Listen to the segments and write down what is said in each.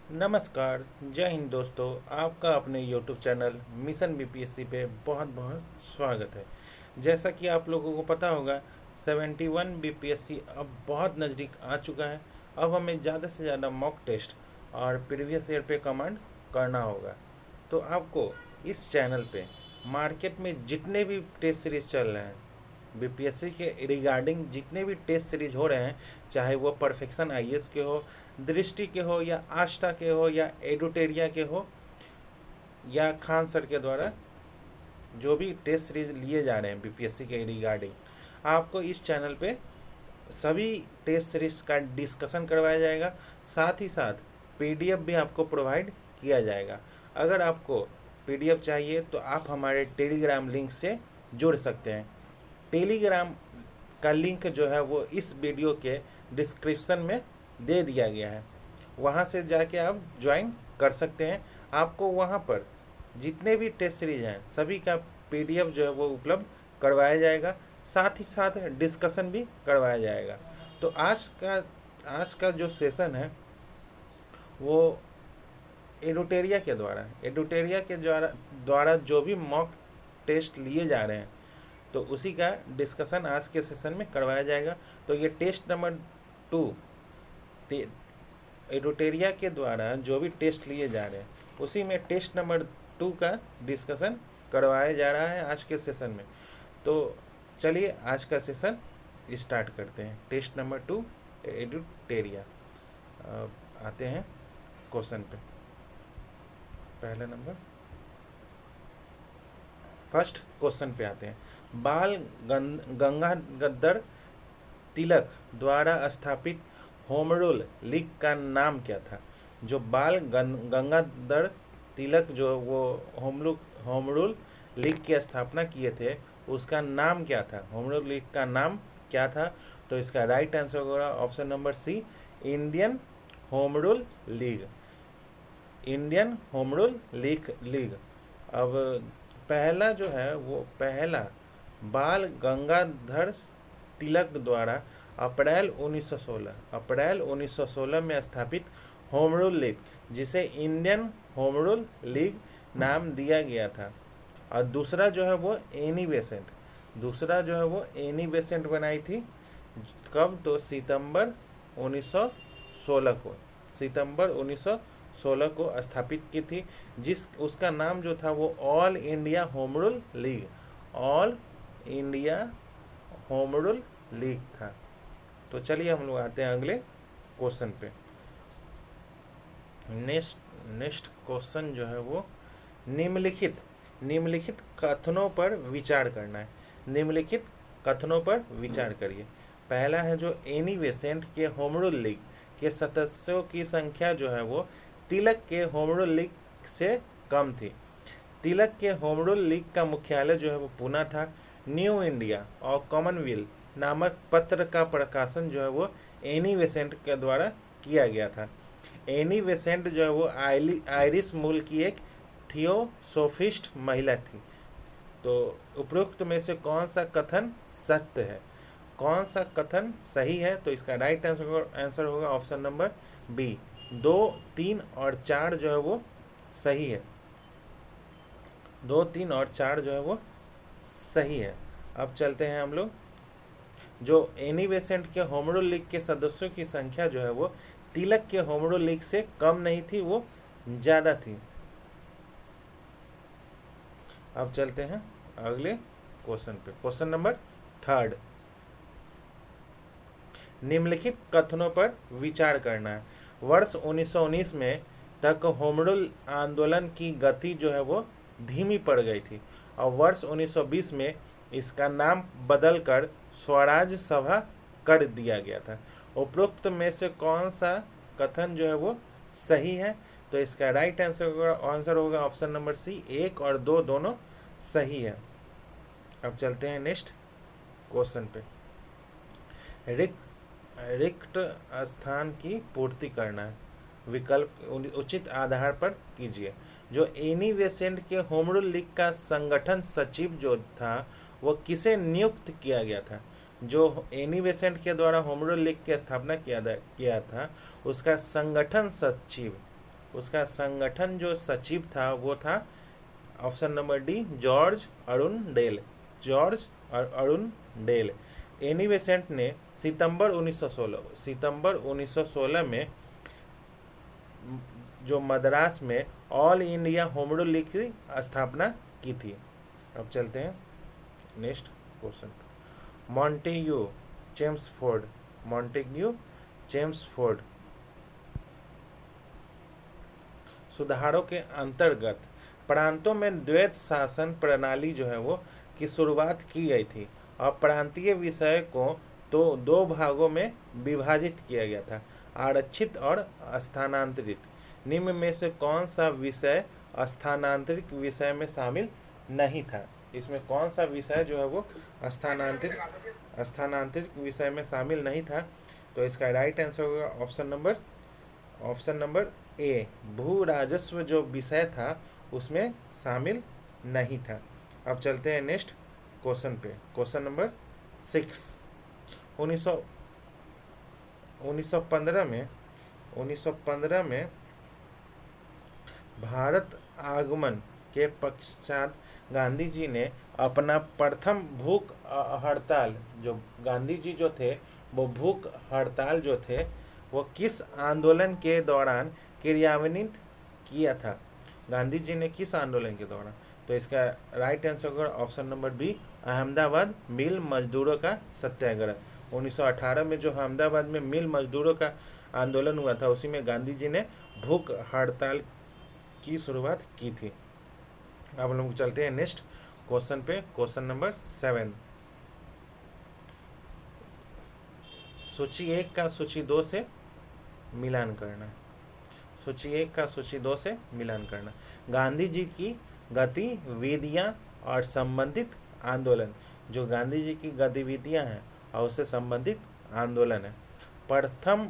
नमस्कार। जय हिंद दोस्तों। आपका अपने YouTube चैनल मिशन बीपीएससी पे बहुत बहुत स्वागत है। जैसा कि आप लोगों को पता होगा 71 बीपीएससी अब बहुत नज़दीक आ चुका है। अब हमें ज़्यादा से ज़्यादा मॉक टेस्ट और प्रीवियस ईयर पे कमांड करना होगा। तो आपको इस चैनल पे मार्केट में जितने भी टेस्ट सीरीज चल रहे हैं, बीपीएससी के रिगार्डिंग जितने भी टेस्ट सीरीज हो रहे हैं, चाहे वो परफेक्शन आईएएस के हो, दृष्टि के हो, या आस्था के हो, या एडुटेरिया के हो, या खान सर के द्वारा जो भी टेस्ट सीरीज लिए जा रहे हैं बीपीएससी के रिगार्डिंग, आपको इस चैनल पे सभी टेस्ट सीरीज का डिस्कशन करवाया जाएगा। साथ ही साथ पीडीएफ भी आपको प्रोवाइड किया जाएगा। अगर आपको पीडीएफ चाहिए तो आप हमारे टेलीग्राम लिंक से जुड़ सकते हैं। टेलीग्राम का लिंक जो है वो इस वीडियो के डिस्क्रिप्शन में दे दिया गया है, वहाँ से जाके आप ज्वाइन कर सकते हैं। आपको वहाँ पर जितने भी टेस्ट सीरीज हैं सभी का पीडीएफ जो है वो उपलब्ध करवाया जाएगा। साथ ही साथ डिस्कशन भी करवाया जाएगा। तो आज का जो सेशन है वो एडुटेरिया के द्वारा जो भी मॉक टेस्ट लिए जा रहे हैं तो उसी का डिस्कशन आज के सेशन में करवाया जाएगा। तो ये टेस्ट नंबर 2 एडुटेरिया के द्वारा जो भी टेस्ट लिए जा रहे हैं उसी में टेस्ट नंबर 2 का डिस्कशन करवाया जा रहा है आज के सेशन में। तो चलिए आज का सेशन स्टार्ट करते हैं। Test number 2 Edutoria. आते हैं क्वेश्चन पे। पहला नंबर फर्स्ट क्वेश्चन पे आते हैं। बाल गंगाधर तिलक द्वारा स्थापित होम रूल लीग का नाम क्या था? जो बाल गंगाधर तिलक जो वो होम रूल लीग की स्थापना किए थे उसका नाम क्या था? होम रूल लीग का नाम क्या था? तो इसका राइट आंसर होगा option number C, Indian home rule league. Indian home rule league. अब पहला जो है वो पहला बाल गंगाधर तिलक द्वारा अप्रैल 1916 में स्थापित होम रूल लीग, जिसे इंडियन होम रूल लीग नाम दिया गया था। और दूसरा जो है वो एनी बेसेंट बनाई थी। कब? तो सितंबर 1916 को स्थापित की थी। उसका नाम जो था वो all India home rule league था। तो चलिए हम लोग आते हैं अगले क्वेश्चन पे। नेक्स्ट क्वेश्चन जो है वो निम्नलिखित कथनों पर विचार करना है। निम्नलिखित कथनों पर विचार करिए। पहला है जो एनी बेसेंट के होम रूल लीग के सदस्यों की संख्या जो है वो तिलक के होम रूल लीग से कम थी। तिलक के होम रूल लीग का मुख्यालय जो है वो पूना था। न्यू इंडिया और कॉमनवेल्थ नामक पत्र का प्रकाशन जो है वो एनी बेसेंट के द्वारा किया गया था। एनी बेसेंट जो है वो आयरिश मूल की एक थियोसोफिस्ट महिला थी। तो उपरोक्त में से कौन सा कथन सत्य है, कौन सा कथन सही है? तो इसका राइट आंसर होगा ऑप्शन नंबर बी, 2, 3 और 4 जो है वो सही है। 2, 3 और 4 जो है वो सही है। अब चलते हैं हम लोग। जो एनी बेसेंट के होम रूल लीग के सदस्यों की संख्या जो है वो तिलक के होम रूल लीग से कम नहीं थी, वो ज़्यादा थी। अब चलते हैं अगले क्वेश्चन पे। क्वेश्चन नंबर 3, निम्नलिखित कथनों पर विचार करना है। वर्ष 1919 में तक होम रूल आंदोलन की गति जो है वो धीमी पड़ गई थी और वर्ष 1920 में इसका नाम बदलकर स्वराज सभा कर दिया गया था। उपरोक्त में से कौन सा कथन जो है वो सही है? तो इसका राइट आंसर होगा ऑप्शन नंबर सी, 1 और 2 दोनों सही है। अब चलते हैं नेक्स्ट क्वेश्चन पे। रिक्त स्थान की पूर्ति करना है। विकल्प उचित आधार पर कीजिए। जो एनी बेसेंट के होम रूल लीग का संगठन सचिव जो था वो किसे नियुक्त किया गया था? जो एनी बेसेंट के द्वारा होम रूल लीग की स्थापना किया था उसका संगठन सचिव उसका संगठन जो सचिव था वो था option number D George Arundale. George Arundale. Annie Besant ने सितंबर 1916 में जो मद्रास में ऑल इंडिया होम्यो लीग की स्थापना की थी। अब चलते हैं next question. Montagu Chelmsford. Montagu Chelmsford सुधारों के अंतर्गत प्रांतों में द्वैत शासन प्रणाली जो है वो की शुरुआत की गई थी और प्रांतीय विषय को तो दो भागों में विभाजित किया गया था, आरक्षित और स्थानांतरित। निम्न में से कौन सा विषय स्थानांतरित विषय में शामिल नहीं था? इसमें कौन सा विषय जो है वो स्थानांतरित विषय में शामिल नहीं था? तो इसका राइट आंसर होगा ऑप्शन नंबर ए, भू राजस्व जो विषय था उसमें शामिल नहीं था। अब चलते हैं नेक्स्ट क्वेश्चन पे। Question number 6। 1915 में भारत आगमन के पश्चात गांधी जी ने अपना प्रथम भूख हड़ताल, जो गांधी जी जो थे वो भूख हड़ताल जो थे वो किस आंदोलन के दौरान क्रियान्वित किया था? गांधी जी ने किस आंदोलन के दौरान? तो इसका राइट आंसर होगा ऑप्शन नंबर बी, अहमदाबाद मिल मजदूरों का सत्याग्रह। 1918 में जो अहमदाबाद में मिल मजदूरों का आंदोलन हुआ था उसी में गांधी जी ने भूख हड़ताल की शुरुआत की थी। अब हम लोग चलते हैं नेक्स्ट क्वेश्चन पे। Question number 7। सूची 1 का सूची 2 से मिलान करना। सूची 1 का सूची 2 से मिलान करना। गांधी जी की गतिविधियां और संबंधित आंदोलन। जो गांधी जी की गतिविधियां हैं और उससे संबंधित आंदोलन है। प्रथम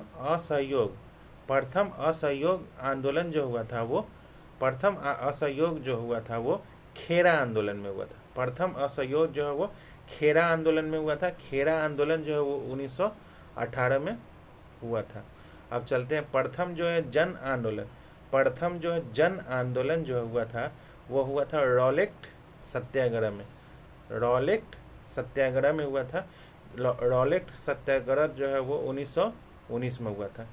असहयोग आंदोलन जो हुआ था वो खेरा आंदोलन में हुआ था। प्रथम असहयोग जो है वो खेरा आंदोलन में हुआ था। खेरा आंदोलन जो है वो 1918 में हुआ था। अब चलते हैं प्रथम जो है जन आंदोलन जो हुआ था वो हुआ था रॉलेट सत्याग्रह में। रॉलेट सत्याग्रह में हुआ था। रॉलेट सत्याग्रह जो है वो 1919 में हुआ था।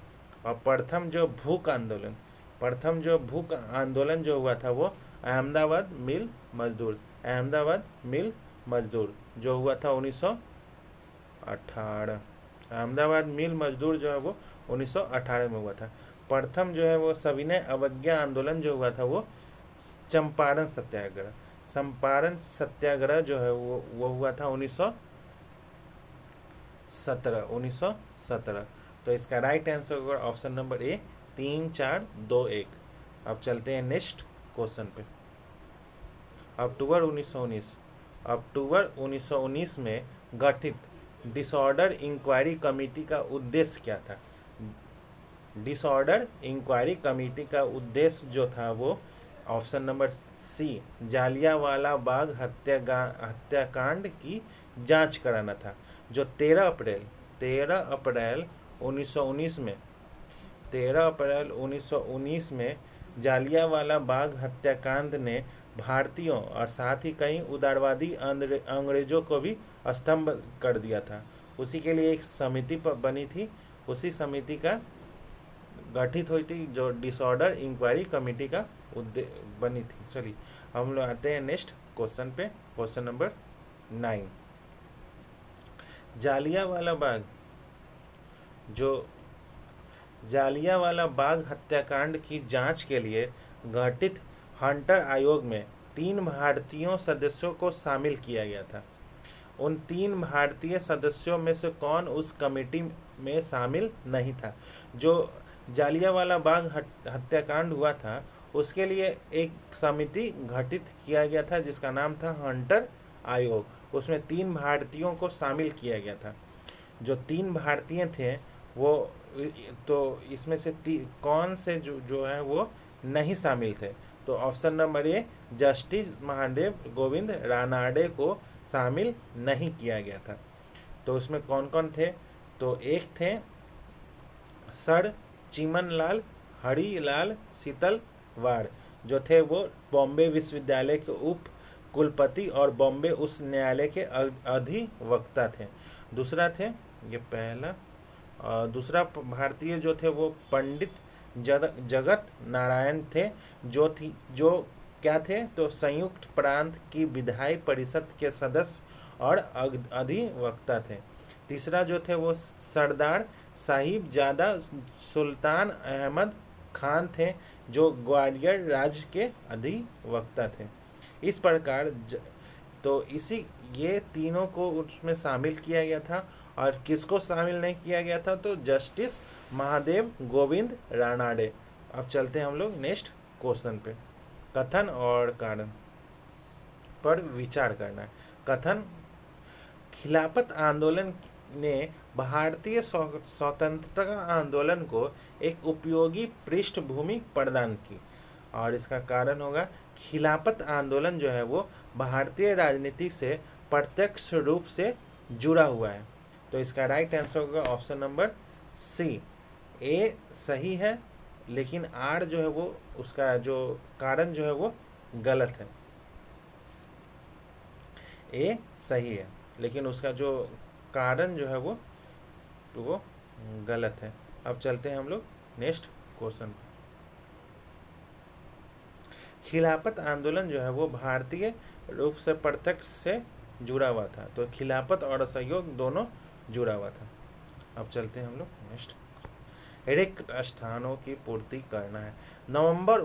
और प्रथम जो भूख आंदोलन जो हुआ था वो अहमदाबाद मिल मजदूर जो हुआ था 1918। अहमदाबाद मिल मजदूर जो है वो 1918 में हुआ था। प्रथम जो है वो सविनय अवज्ञा आंदोलन जो हुआ था वो चंपारण सत्याग्रह जो है वो हुआ था 1917। तो इसका राइट आंसर होगा ऑप्शन नंबर ए, 3, 4, 2, 1। अब चलते हैं नेक्स्ट क्वेश्चन पे। अक्टूबर 1919 में गठित डिसऑर्डर इंक्वायरी कमेटी का उद्देश्य क्या था? डिसऑर्डर इंक्वायरी कमेटी का उद्देश्य जो था वो ऑप्शन नंबर सी, जालियांवाला बाग हत्याकांड की जांच कराना था। जो 13 अप्रैल 1919 में जालियांवाला बाग हत्याकांड ने भारतीयों और साथ ही कई उदारवादी अंग्रेजों को भी स्तंभ कर दिया था। उसी के लिए एक समिति बनी थी। उसी समिति का गठित हुई थी जो डिसऑर्डर इंक्वायरी कमेटी का बनी थी। चलिए हम लोग आते हैं नेक्स्ट क्वेश्चन पे। Question number 9। जालियांवाला बाग हत्याकांड की जांच के लिए गठित हंटर आयोग में 3 भारतीय सदस्यों को शामिल किया गया था। उन 3 भारतीय सदस्यों में से कौन उस कमेटी में शामिल नहीं था? जो जालियांवाला बाग हत्याकांड हुआ था उसके लिए एक समिति गठित किया गया था जिसका नाम था हंटर आयोग। उसमें 3 भारतीयों को शामिल किया गया था। जो 3 भारतीय थे वो तो इसमें से कौन से जो है वो नहीं शामिल थे? तो option number A, justice Mahadev Govind Ranade को शामिल नहीं किया गया था। तो उसमें कौन कौन थे? तो एक थे सर चिमनलाल हरिलाल शीतलवाड़ जो थे वो बॉम्बे विश्वविद्यालय के उप कुलपति और बॉम्बे उच्च न्यायालय के अधिवक्ता थे। दूसरा थे, ये पहला, दूसरा भारतीय जो थे वो पंडित जगत नारायण थे, जो क्या थे, तो संयुक्त प्रांत की विधायी परिषद के सदस्य और अधिवक्ता थे। तीसरा जो थे वो सरदार साहिब जादा सुल्तान अहमद खान थे, जो ग्वालियर राज्य के अधिवक्ता थे। इस प्रकार तो ये तीनों को उसमें शामिल किया गया था। और किसको शामिल नहीं किया गया था, तो जस्टिस महादेव गोविंद रानाडे। अब चलते हैं हम लोग नेक्स्ट क्वेश्चन पे। कथन और कारण पर विचार करना है। कथन, खिलाफत आंदोलन ने भारतीय स्वतंत्रता आंदोलन को एक उपयोगी पृष्ठभूमि प्रदान की। और इसका कारण होगा, खिलाफत आंदोलन जो है वो भारतीय राजनीति से प्रत्यक्ष रूप से जुड़ा हुआ है। तो इसका राइट आंसर होगा ऑप्शन नंबर सी। ए सही है, लेकिन आर जो है वो उसका जो कारण जो है वो गलत है। ए सही है, लेकिन उसका जो कारण जो है वो गलत है। अब चलते हैं हम लोग नेक्स्ट क्वेश्चन पे। खिलाफत आंदोलन जो है वो भारतीय रूप से प्रत्यक्ष से जुड़ा हुआ था। तो खिलाफत और असहयोग दोनों जुड़ा हुआ था। अब चलते हैं हम लोग नेक्स्ट। रिक्त स्थानों की पूर्ति करना है। नवंबर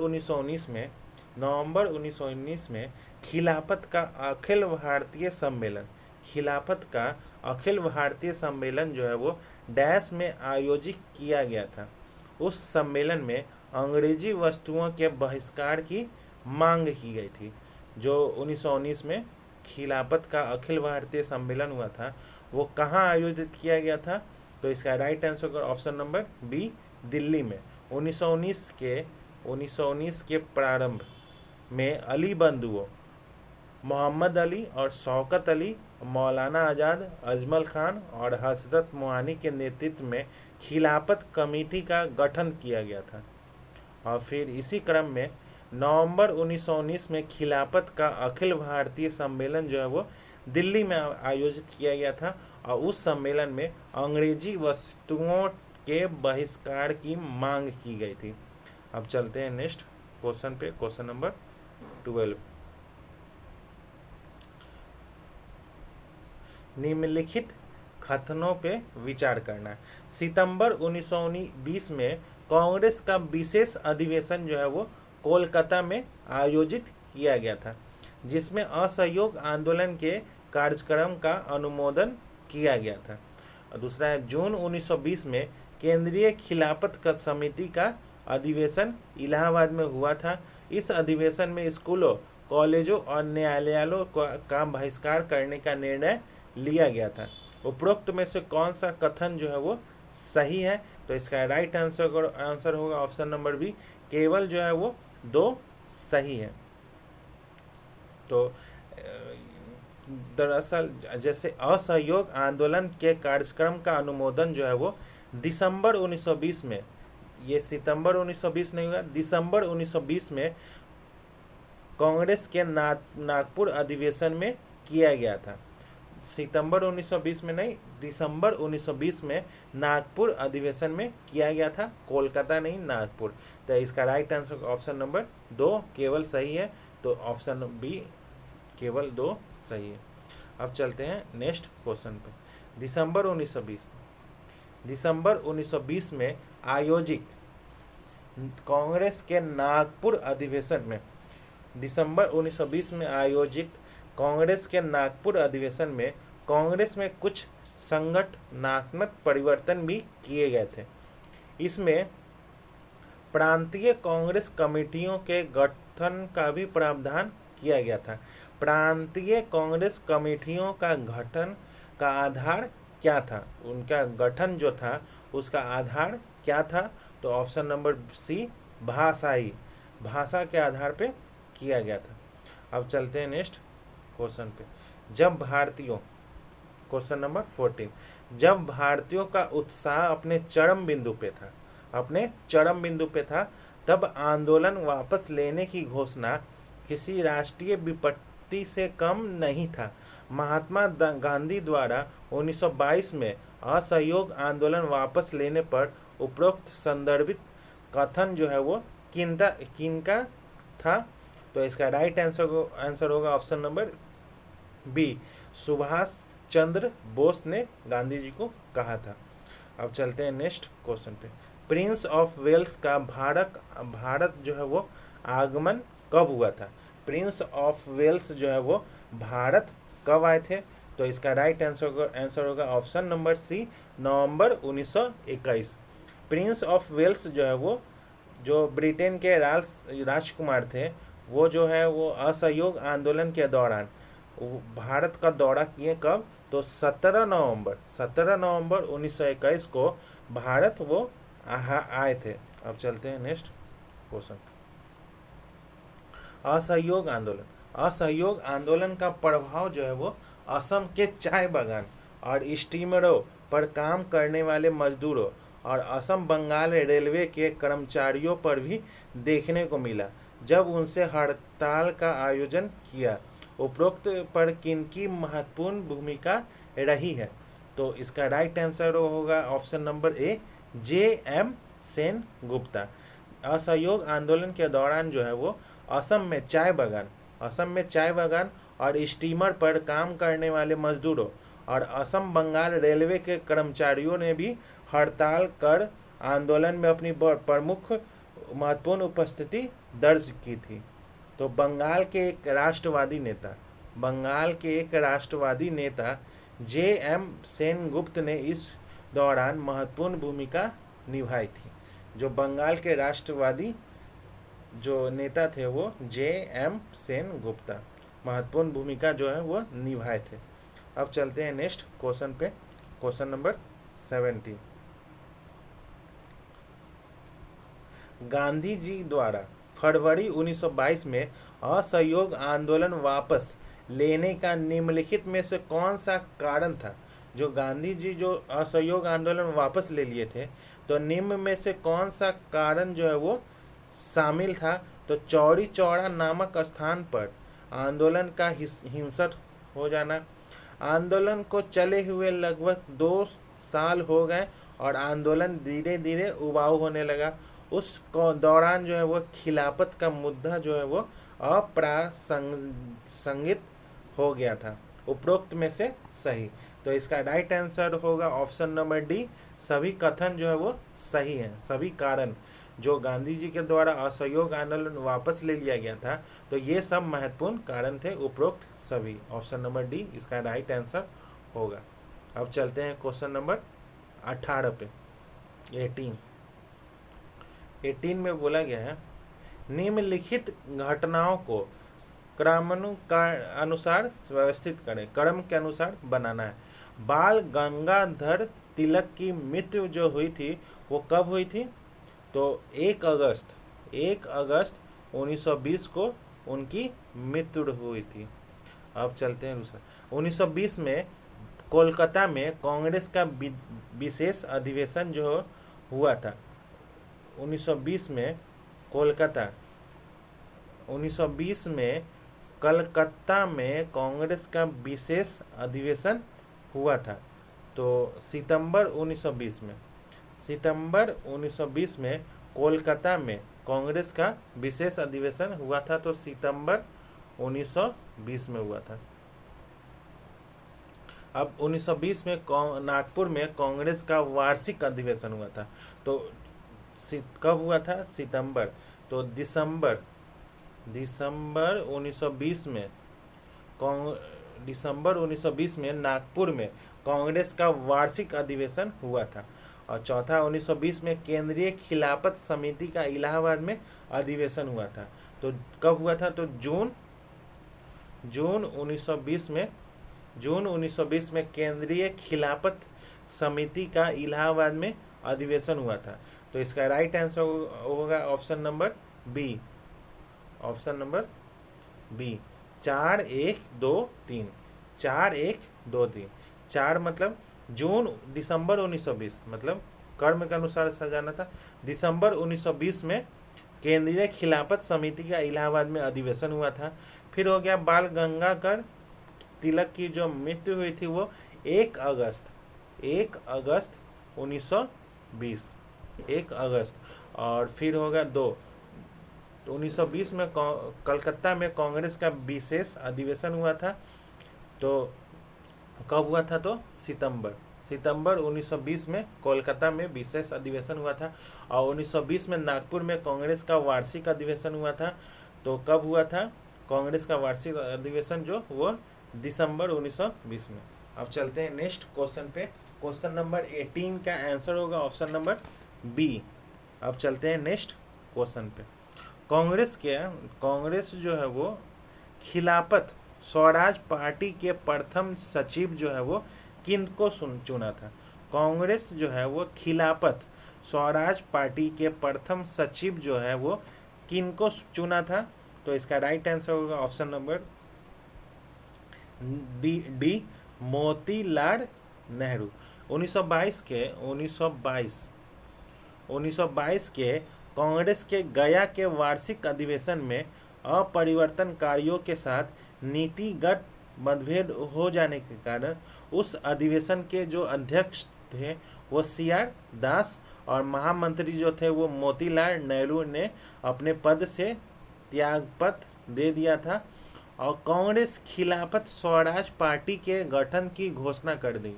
1919 में खिलाफत का अखिल भारतीय सम्मेलन जो है वो डैश में आयोजित किया गया था। उस सम्मेलन में अंग्रेजी वस्तुओं के बहिष्कार की मांग की गई थी। जो 1919 में खिलाफत का अखिल भारतीय सम्मेलन हुआ था, वो कहाँ आयोजित किया गया था, तो इसका right answer option number B, Delhi में। 1919 के प्रारंभ में अली बंधुओं मोहम्मद अली और शौकत अली, मौलाना आज़ाद, अजमल खान और हजरत मोहानी के नेतृत्व में खिलाफत कमेटी का गठन किया गया था। और फिर इसी क्रम में नवंबर 1919 में खिलाफत का अखिल भारतीय सम्मेलन जो है वो दिल्ली में आयोजित किया गया था। और उस सम्मेलन में अंग्रेजी वस्तुओं के बहिष्कार की मांग की गई थी। अब चलते हैं नेक्स्ट क्वेश्चन पे, क्वेश्चन नंबर 12। निम्नलिखित कथनों पे विचार करना है। सितंबर 1920 में कांग्रेस का विशेष अधिवेशन जो है वो कोलकाता में आयोजित किया गया था, जिसमें असहयोग आंदोलन के कार्यक्रम का अनुमोदन किया गया था। और दूसरा है, जून 1920 में केंद्रीय खिलाफत समिति का अधिवेशन इलाहाबाद में हुआ था। इस अधिवेशन में स्कूलों, कॉलेजों और न्यायालयों का बहिष्कार करने का निर्णय लिया गया था। उपरोक्त में से कौन सा कथन जो है वो सही है, तो इसका राइट आंसर होगा ऑप्शन नंबर बी, केवल जो है वो 2 सही है। तो दरअसल जैसे असहयोग आंदोलन के कार्यक्रम का अनुमोदन जो है वो दिसंबर 1920 में, ये सितंबर 1920 नहीं हुआ, दिसंबर 1920 में कांग्रेस के नागपुर अधिवेशन में किया गया था। सितंबर 1920 में नहीं, दिसंबर 1920 में नागपुर अधिवेशन में किया गया था, कोलकाता नहीं, नागपुर। तो इसका राइट आंसर ऑप्शन नंबर 2 केवल सही है। तो ऑप्शन बी केवल 2 सही है। अब चलते हैं नेक्स्ट क्वेश्चन पे। दिसंबर 1920 में आयोजित कांग्रेस के नागपुर अधिवेशन में, दिसंबर 1920 में आयोजित कांग्रेस के नागपुर अधिवेशन में कांग्रेस में कुछ संगठनात्मक परिवर्तन भी किए गए थे। इसमें प्रांतीय कांग्रेस कमेटियों के गठन का भी प्रावधान किया गया था। प्रांतीय कांग्रेस कमेटियों का गठन का आधार क्या था, उनका गठन जो था उसका आधार क्या था, तो ऑप्शन नंबर सी, भाषा के आधार पे किया गया था। अब चलते हैं नेक्स्ट क्वेश्चन पे। क्वेश्चन नंबर 14, जब भारतीयों का उत्साह अपने चरम बिंदु पे था, अपने चरम बिंदु पे था, तब आंदोलन वापस लेने की घोषणा किसी राष्ट्रीय विपत्ति से कम नहीं था। महात्मा गांधी द्वारा 1922 में असहयोग आंदोलन वापस लेने पर उपरोक्त संदर्भित कथन जो है वो किनका था? तो इसका राइट आंसर होगा option number B, Subhash Chandra Bose ने गांधी जी को कहा था। अब चलते हैं नेक्स्ट क्वेश्चन पे। प्रिंस ऑफ वेल्स का भारत जो है वो आगमन कब हुआ था? प्रिंस ऑफ वेल्स जो है वो भारत कब आए थे? तो इसका राइट आंसर होगा ऑप्शन नंबर सी, नवंबर 1921। प्रिंस ऑफ वेल्स जो है वो जो ब्रिटेन के राजकुमार थे, वो जो है वो असहयोग आंदोलन के दौरान भारत का दौरा किए। कब? तो 17 नवंबर 1921 को भारत वो आए थे। अब चलते हैं नेक्स्ट क्वेश्चन। असहयोग आंदोलन का प्रभाव जो है वो असम के चाय बागान और स्टीमरों पर काम करने वाले मजदूरों और असम बंगाल रेलवे के कर्मचारियों पर भी देखने को मिला, जब उनसे हड़ताल का आयोजन किया। उपरोक्त पर किनकी महत्वपूर्ण भूमिका रही है? तो इसका राइट आंसर होगा option number A, J.M.. Sen Gupta. असहयोग आंदोलन के दौरान जो है वो असम में चाय बागान और स्टीमर पर काम करने वाले मजदूरों और असम बंगाल रेलवे के कर्मचारियों ने भी हड़ताल कर आंदोलन में अपनी प्रमुख महत्वपूर्ण उपस्थिति दर्ज की थी। तो बंगाल के एक राष्ट्रवादी नेता जे.एम. सेनगुप्त ने इस दौरान महत्वपूर्ण भूमिका निभाई थी। जो बंगाल के राष्ट्रवादी जो नेता थे वो जे.एम. सेनगुप्ता महत्वपूर्ण भूमिका जो है वो निभाए थे। अब चलते हैं नेक्स्ट क्वेश्चन पे, क्वेश्चन नंबर 17। गांधी जी द्वारा फरवरी 1922 में असहयोग आंदोलन वापस लेने का निम्नलिखित में से कौन सा कारण था? जो गांधी जी जो असहयोग आंदोलन वापस ले लिए थे, तो निम्न में से कौन सा कारण जो है वो शामिल था? तो चौरी चौरा नामक स्थान पर आंदोलन का हिंसक हो जाना। आंदोलन को चले हुए लगभग 2 साल हो गए और आंदोलन धीरे धीरे उबाऊ होने लगा। उस दौरान जो है वो खिलाफत का मुद्दा जो है वो अप्रासंगिक हो गया था। उपरोक्त में से सही? तो इसका राइट आंसर होगा ऑप्शन नंबर डी, सभी कथन जो है वो सही हैं। सभी कारण जो गांधी जी के द्वारा असहयोग आंदोलन वापस ले लिया गया था, तो ये सब महत्वपूर्ण कारण थे, उपरोक्त सभी। ऑप्शन नंबर डी इसका राइट आंसर होगा। अब चलते हैं क्वेश्चन नंबर 18 पे। 18 में बोला गया है, निम्नलिखित घटनाओं को क्रमानुसार व्यवस्थित करें, क्रम के अनुसार बनाना है। बाल गंगाधर तिलक की मृत्यु जो हुई थी वो कब हुई थी? तो 1 अगस्त 1920 को उनकी मृत्यु हुई थी। अब चलते हैं दूसरा। 1920 में कोलकाता में कांग्रेस का विशेष अधिवेशन जो हुआ था। 1920 में कलकत्ता में कांग्रेस का विशेष अधिवेशन हुआ था। तो सितंबर 1920 में कोलकाता में कांग्रेस का विशेष अधिवेशन हुआ था। तो सितंबर 1920 में हुआ था। अब 1920 में नागपुर में कांग्रेस का वार्षिक अधिवेशन हुआ था। तो कब हुआ था? सितंबर। तो दिसंबर 1920 में नागपुर में कांग्रेस का वार्षिक अधिवेशन हुआ था। और चौथा 1920 में केंद्रीय खिलाफत समिति का इलाहाबाद में अधिवेशन हुआ था। तो कब हुआ था? तो जून 1920 में केंद्रीय खिलाफत समिति का इलाहाबाद में अधिवेशन हुआ था। तो इसका राइट आंसर होगा ऑप्शन नंबर बी, 4-1-2-3। 4-1-2-3। 4 मतलब दिसंबर 1920 मतलब कर्म के अनुसार सजाना था। दिसंबर 1920 में केंद्रीय खिलाफत समिति का इलाहाबाद में अधिवेशन हुआ था। फिर हो गया बाल गंगाधर तिलक की जो मृत्यु हुई थी वो 1 अगस्त 1920, 1 अगस्त। और फिर होगा 1920 में कलकत्ता में कांग्रेस का विशेष अधिवेशन हुआ था। तो कब हुआ था? तो सितंबर 1920 में कोलकाता में विशेष अधिवेशन हुआ था। और 1920 में नागपुर में कांग्रेस का वार्षिक अधिवेशन हुआ था। तो कब हुआ था कांग्रेस का वार्षिक अधिवेशन? जो वो दिसंबर 1920 में। अब चलते हैं नेक्स्ट क्वेश्चन पे। क्वेश्चन नंबर 18 का आंसर होगा ऑप्शन नंबर बी। अब चलते हैं नेक्स्ट क्वेश्चन पे। कांग्रेस जो है वो खिलाफत स्वराज पार्टी के प्रथम सचिव जो है वो किनको चुना था? कांग्रेस जो है वो खिलाफत स्वराज पार्टी के प्रथम सचिव जो है वो किनको चुना था? तो इसका राइट आंसर होगा option number D, Motilal Nehru. 1922 के कांग्रेस के गया के वार्षिक अधिवेशन में अपरिवर्तनकारियों के साथ नीतिगत मतभेद हो जाने के कारण उस अधिवेशन के जो अध्यक्ष थे वो CR दास और महामंत्री जो थे वो मोतीलाल नेहरू ने अपने पद से त्यागपत्र दे दिया था और कांग्रेस खिलाफत स्वराज पार्टी के गठन की घोषणा कर दी।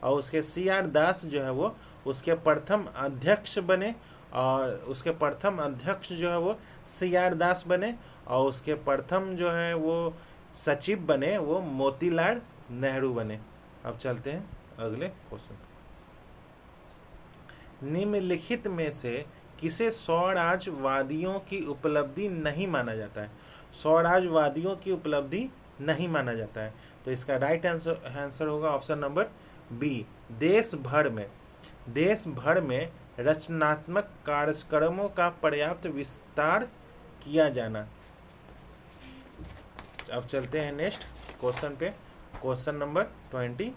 और उसके CR दास जो है वो उसके प्रथम अध्यक्ष बने और उसके प्रथम अध्यक्ष जो है वो CR दास बने और उसके प्रथम जो है वो सचिव बने वो मोतीलाल नेहरू बने। अब चलते हैं अगले क्वेश्चन। निम्नलिखित में से किसे स्वराजवादियों की उपलब्धि नहीं माना जाता है? स्वराजवादियों की उपलब्धि नहीं माना जाता है। तो इसका राइट आंसर होगा ऑप्शन नंबर बी, देश भर में रचनात्मक कार्यक्रमों का पर्याप्त विस्तार किया जाना। अब चलते हैं नेक्स्ट क्वेश्चन पे। क्वेश्चन नंबर 21,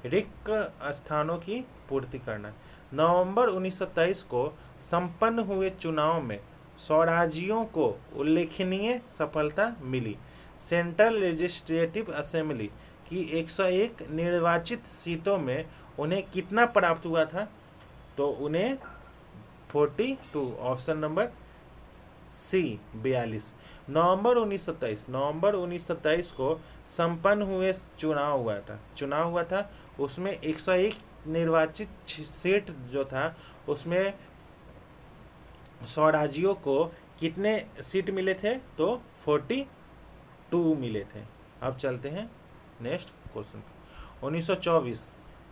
रिक्त स्थानों की पूर्ति करना। नवंबर 1923 को संपन्न हुए चुनाव में स्वराजियों को उल्लेखनीय सफलता मिली। सेंट्रल लेजिस्लेटिव असेंबली की 101 निर्वाचित सीटों में उन्हें कितना प्राप्त हुआ था? तो उन्हें 42, ऑप्शन नंबर सी 42। नवंबर 1923 को संपन्न हुए चुनाव हुआ था उसमें 101 निर्वाचित सीट जो था उसमें स्वराजियों को कितने सीट मिले थे? तो 42 मिले थे। अब चलते हैं नेक्स्ट क्वेश्चन।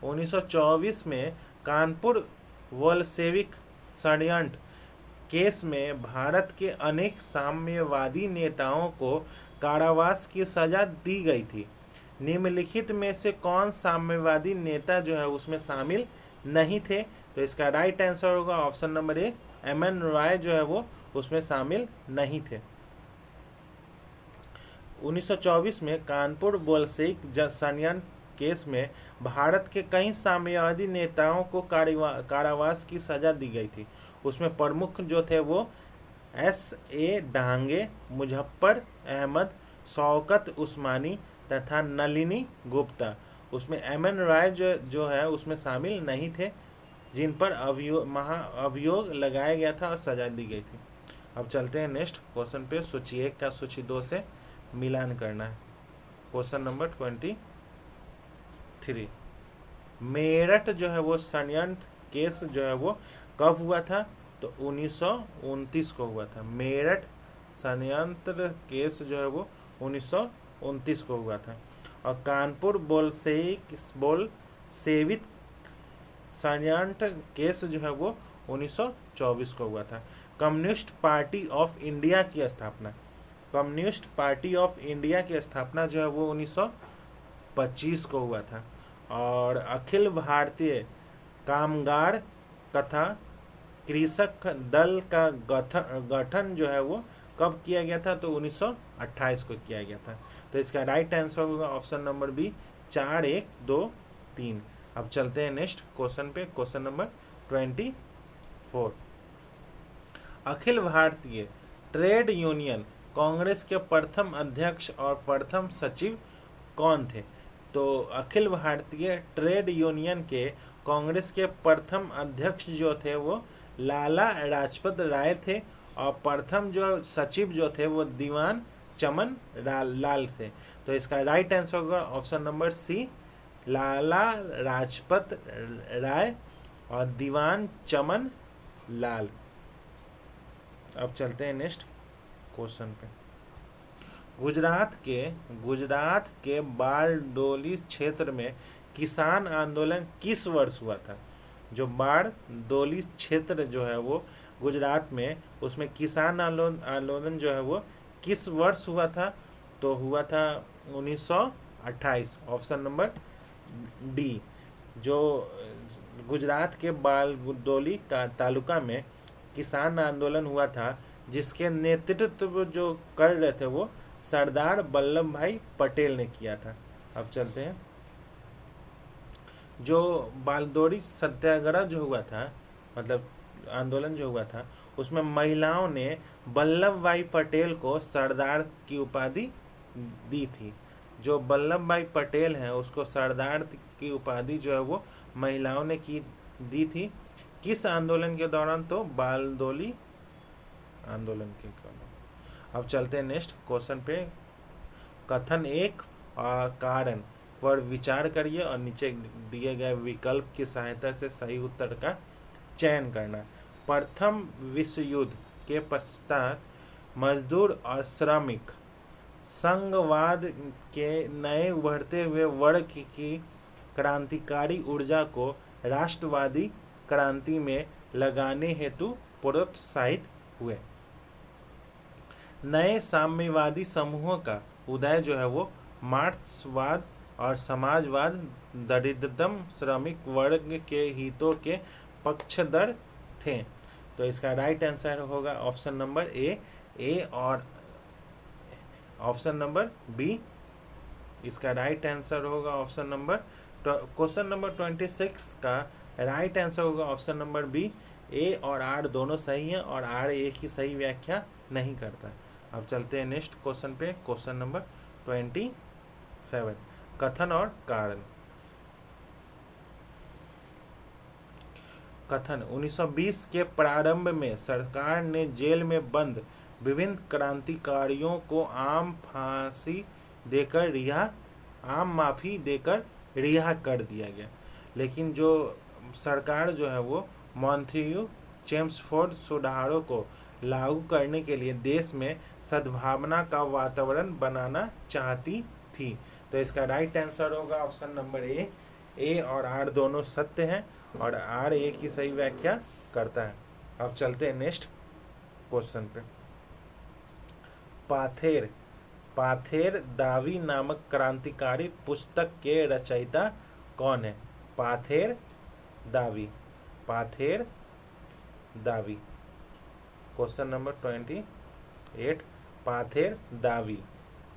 1924 में कानपुर बोल्शेविक षड्यंत्र केस में भारत के अनेक साम्यवादी नेताओं को कारावास की सजा दी गई थी। निम्नलिखित में से कौन साम्यवादी नेता जो है उसमें शामिल नहीं थे? तो इसका राइट आंसर होगा option number A, MN Roy जो है वो उसमें शामिल नहीं थे। 1924 में कानपुर बोल्शेविक षड्यंत्र केस में भारत के कई साम्यवादी नेताओं को कारावास की सजा दी गई थी। उसमें प्रमुख जो थे वो S.A. डांगे, मुजफ्फर अहमद, शौकत उस्मानी तथा नलिनी गुप्ता। उसमें MN रॉय जो है उसमें शामिल नहीं थे जिन पर अभियोग लगाया गया था और सजा दी गई थी। अब चलते हैं नेक्स्ट क्वेश्चन पे। सूची 1 का सूची 2 से मिलान करना है। क्वेश्चन नंबर 23, मेरठ जो है वो षड्यंत्र केस जो है वो कब हुआ था? तो 1929 को हुआ था। मेरठ षड्यंत्र केस जो है वो 1929 को हुआ था। और कानपुर बोल्शेविक षड्यंत्र केस जो है वो 1924 को हुआ था। कम्युनिस्ट पार्टी ऑफ इंडिया की स्थापना जो है वो 1925 को हुआ था। और अखिल भारतीय कामगार तथा कृषक दल का गठन जो है वो कब किया गया था? तो 1928 को किया गया था। तो इसका राइट आंसर होगा ऑप्शन नंबर बी, 4, 1, 2, 3। अब चलते हैं नेक्स्ट क्वेश्चन पे, question number 24। Akhil Bharatiya trade union Congress के प्रथम अध्यक्ष और प्रथम सचिव कौन थे? तो अखिल भारतीय ट्रेड यूनियन के कांग्रेस के प्रथम अध्यक्ष जो थे वो लाला लाजपत राय थे, और प्रथम जो सचिव जो थे वो दीवान चमन लाल थे। तो इसका राइट आंसर होगा ऑप्शन नंबर सी, लाला लाजपत राय और दीवान चमन लाल। अब चलते हैं नेक्स्ट क्वेश्चन पे। गुजरात के बारडोली क्षेत्र में किसान आंदोलन किस वर्ष हुआ था? जो बारडोली क्षेत्र जो है वो गुजरात में, उसमें किसान आंदोलन जो है वो किस वर्ष हुआ था? तो हुआ था 1928, ऑप्शन नंबर डी। जो गुजरात के बारडोली का तालुका में किसान आंदोलन हुआ था, जिसके नेतृत्व जो कर रहे थे वो सरदार वल्लभ भाई पटेल ने किया था। अब चलते हैं, जो बारडोली सत्याग्रह जो हुआ था, मतलब आंदोलन जो हुआ था, उसमें महिलाओं ने वल्लभ भाई पटेल को सरदार की उपाधि दी थी। जो वल्लभ भाई पटेल हैं उसको सरदार की उपाधि जो है वो महिलाओं ने दी थी। किस आंदोलन के दौरान? तो बारडोली आंदोलन के दौरान। अब चलते हैं नेक्स्ट क्वेश्चन पे। कथन 1 और कारण पर विचार करिए और नीचे दिए गए विकल्प की सहायता से सही उत्तर का चयन करना। प्रथम विश्व युद्ध के पश्चात मजदूर और श्रमिक संघवाद के नए उभरते हुए वर्ग की क्रांतिकारी ऊर्जा को राष्ट्रवादी क्रांति में लगाने हेतु प्रोत्साहित हुए। नए साम्यवादी समूहों का उदय जो है वो मार्क्सवाद और समाजवाद दरिद्रतम श्रमिक वर्ग के हितों के पक्षधर थे। तो इसका राइट आंसर होगा ऑप्शन नंबर ए और ऑप्शन नंबर बी। इसका राइट आंसर होगा ऑप्शन नंबर, क्वेश्चन नंबर 26 का राइट आंसर होगा ऑप्शन नंबर बी। ए और आर दोनों सही हैं और आर एक ही सही व्याख्या नहीं करता। अब चलते हैं नेक्स्ट क्वेश्चन पे, क्वेश्चन नंबर 27। कथन और कारण। कथन 1920 के प्रारंभ में सरकार ने जेल में बंद विभिन्न क्रांतिकारियों को आम माफी देकर रिहा कर दिया गया। लेकिन जो सरकार जो है वो मॉन्थेग्यू चेम्सफोर्ड सुधारों को लागू करने के लिए देश में सद्भावना का वातावरण बनाना चाहती थी। तो इसका राइट आंसर होगा ऑप्शन नंबर ए और आर दोनों सत्य हैं और आर एक ही सही व्याख्या करता है। अब चलते हैं नेक्स्ट क्वेश्चन पे। पाथेर दावी नामक क्रांतिकारी पुस्तक के रचयिता कौन है? पाथेर दावी। Question number 28। पाथेर दावी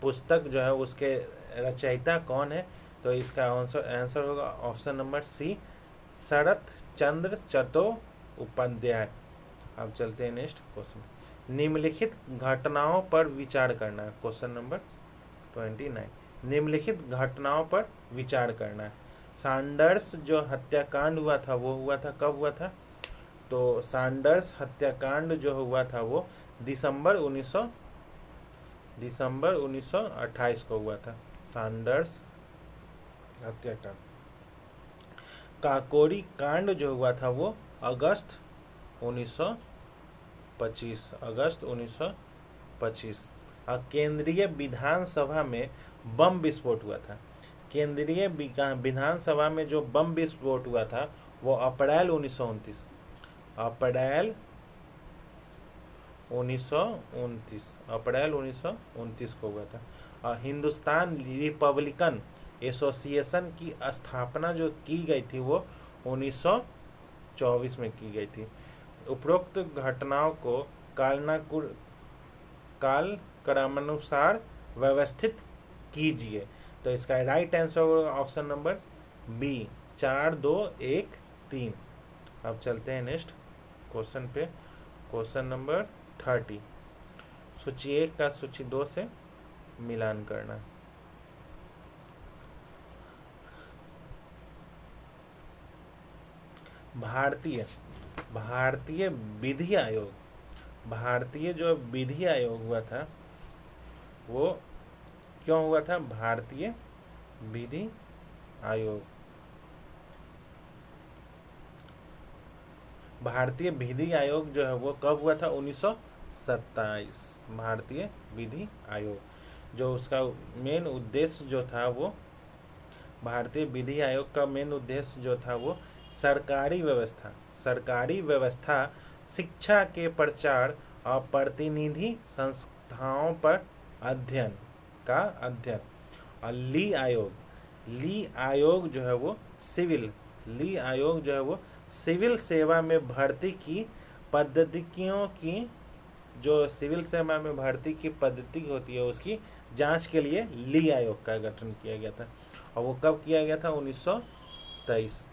पुस्तक जो है उसके रचयिता कौन है? तो इसका आंसर होगा ऑप्शन नंबर सी, शरत चंद्र चट्टोपाध्याय। अब चलते हैं नेक्स्ट क्वेश्चन। निम्नलिखित घटनाओं पर विचार करना है। Question number 29। निम्नलिखित घटनाओं पर विचार करना है। सैंडर्स जो हत्याकांड हुआ था वो हुआ था, कब हुआ था? तो सैंडर्स हत्याकांड जो हुआ था वो दिसंबर 1928 को हुआ था, सैंडर्स हत्याकांड। काकोरी कांड जो हुआ था वो अगस्त 1925। और केंद्रीय विधानसभा में बम विस्फोट हुआ था। केंद्रीय विधानसभा में जो बम विस्फोट हुआ था वो अप्रैल 1929 को हुआ था। और हिंदुस्तान रिपब्लिकन एसोसिएशन की स्थापना जो की गई थी वो 1924 में की गई थी। उपरोक्त घटनाओं को कालक्रमानुसार व्यवस्थित कीजिए। तो इसका राइट आंसर होगा ऑप्शन नंबर बी, 4 2 1 3। अब चलते हैं नेक्स्ट क्वेश्चन पे। क्वेश्चन नंबर 30, सूची 1 का सूची 2 से मिलान करना। भारतीय विधि आयोग, भारतीय जो विधि आयोग हुआ था वो क्यों हुआ था? भारतीय विधि आयोग, भारतीय विधि आयोग जो है वो कब हुआ था? 1927। भारतीय विधि आयोग जो उसका मेन उद्देश्य जो था वो, भारतीय विधि आयोग का मेन उद्देश्य जो था वो सरकारी व्यवस्था, शिक्षा के प्रचार और प्रतिनिधि संस्थाओं पर अध्ययन। और ली आयोग जो है वो सिविल सेवा में भर्ती की पद्धतियों की, जो सिविल सेवा में भर्ती की पद्धति होती है उसकी जांच के लिए ली आयोग का गठन किया गया था। और वो कब किया गया था? 1923।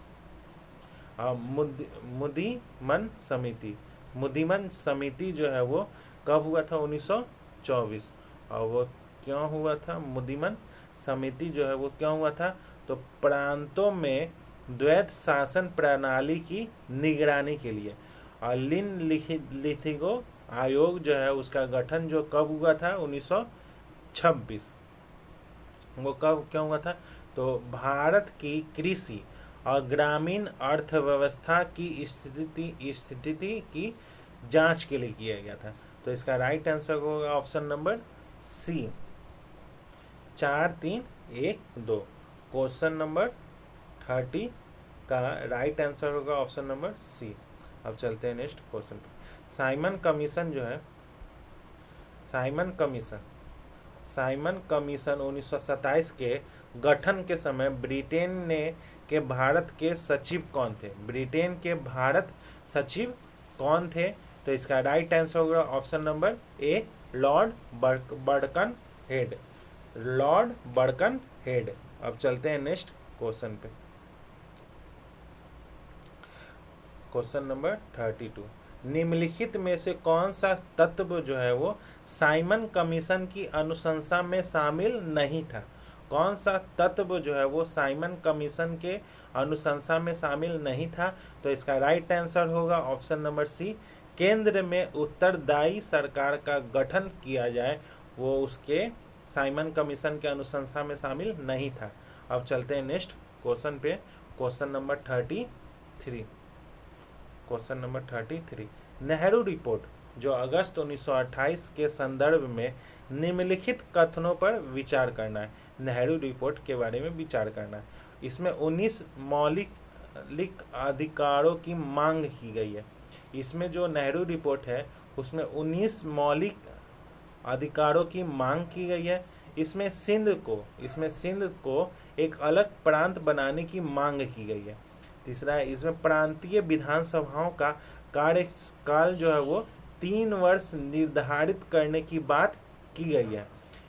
मुदिमन समिति जो है वो कब हुआ था? 1924। और वो क्यों हुआ था? मुदिमन समिति जो है वो क्यों हुआ था? तो प्रांतों में द्वैत शासन प्रणाली की निगरानी के लिए। और लिथिगो आयोग जो है उसका गठन जो कब हुआ था? 1926। वो कब क्यों हुआ था? तो भारत की कृषि और ग्रामीण अर्थव्यवस्था की स्थिति की जांच के लिए किया गया था। तो इसका राइट आंसर होगा option number C, 4 3 1 2। Question number 30 का राइट आंसर होगा ऑप्शन नंबर सी। अब चलते हैं नेक्स्ट क्वेश्चन पे। साइमन कमीशन 1927 के गठन के समय ब्रिटेन के भारत के सचिव कौन थे? ब्रिटेन के भारत सचिव कौन थे? तो इसका राइट आंसर होगा option number A, Lord Birken head. अब चलते हैं नेक्स्ट क्वेश्चन पे। क्वेश्चन नंबर 32, निम्नलिखित में से कौन सा तत्व जो है वो साइमन कमीशन की अनुशंसा में शामिल नहीं था? कौन सा तत्व जो है वो साइमन कमीशन के अनुशंसा में शामिल नहीं था? तो इसका राइट आंसर होगा ऑप्शन नंबर सी, केंद्र में उत्तरदायी सरकार का गठन किया जाए, वो उसके साइमन कमीशन के अनुशंसा में शामिल नहीं था। अब चलते हैं नेक्स्ट क्वेश्चन पे। Question number 33, question number 33, Nehru report जो अगस्त 1928 के संदर्भ में निम्नलिखित कथनों पर विचार करना है। नेहरू रिपोर्ट के बारे में विचार करना है। इसमें 19 मौलिक अधिकारों की मांग की गई है। इसमें जो नेहरू रिपोर्ट है उसमें 19 मौलिक अधिकारों की मांग की गई है। इसमें सिंध को एक अलग प्रांत बनाने की मांग की गई है। तीसरा है, इसमें प्रांतीय विधानसभाओं का कार्यकाल जो है वो 3 वर्ष निर्धारित करने की बात की गई है।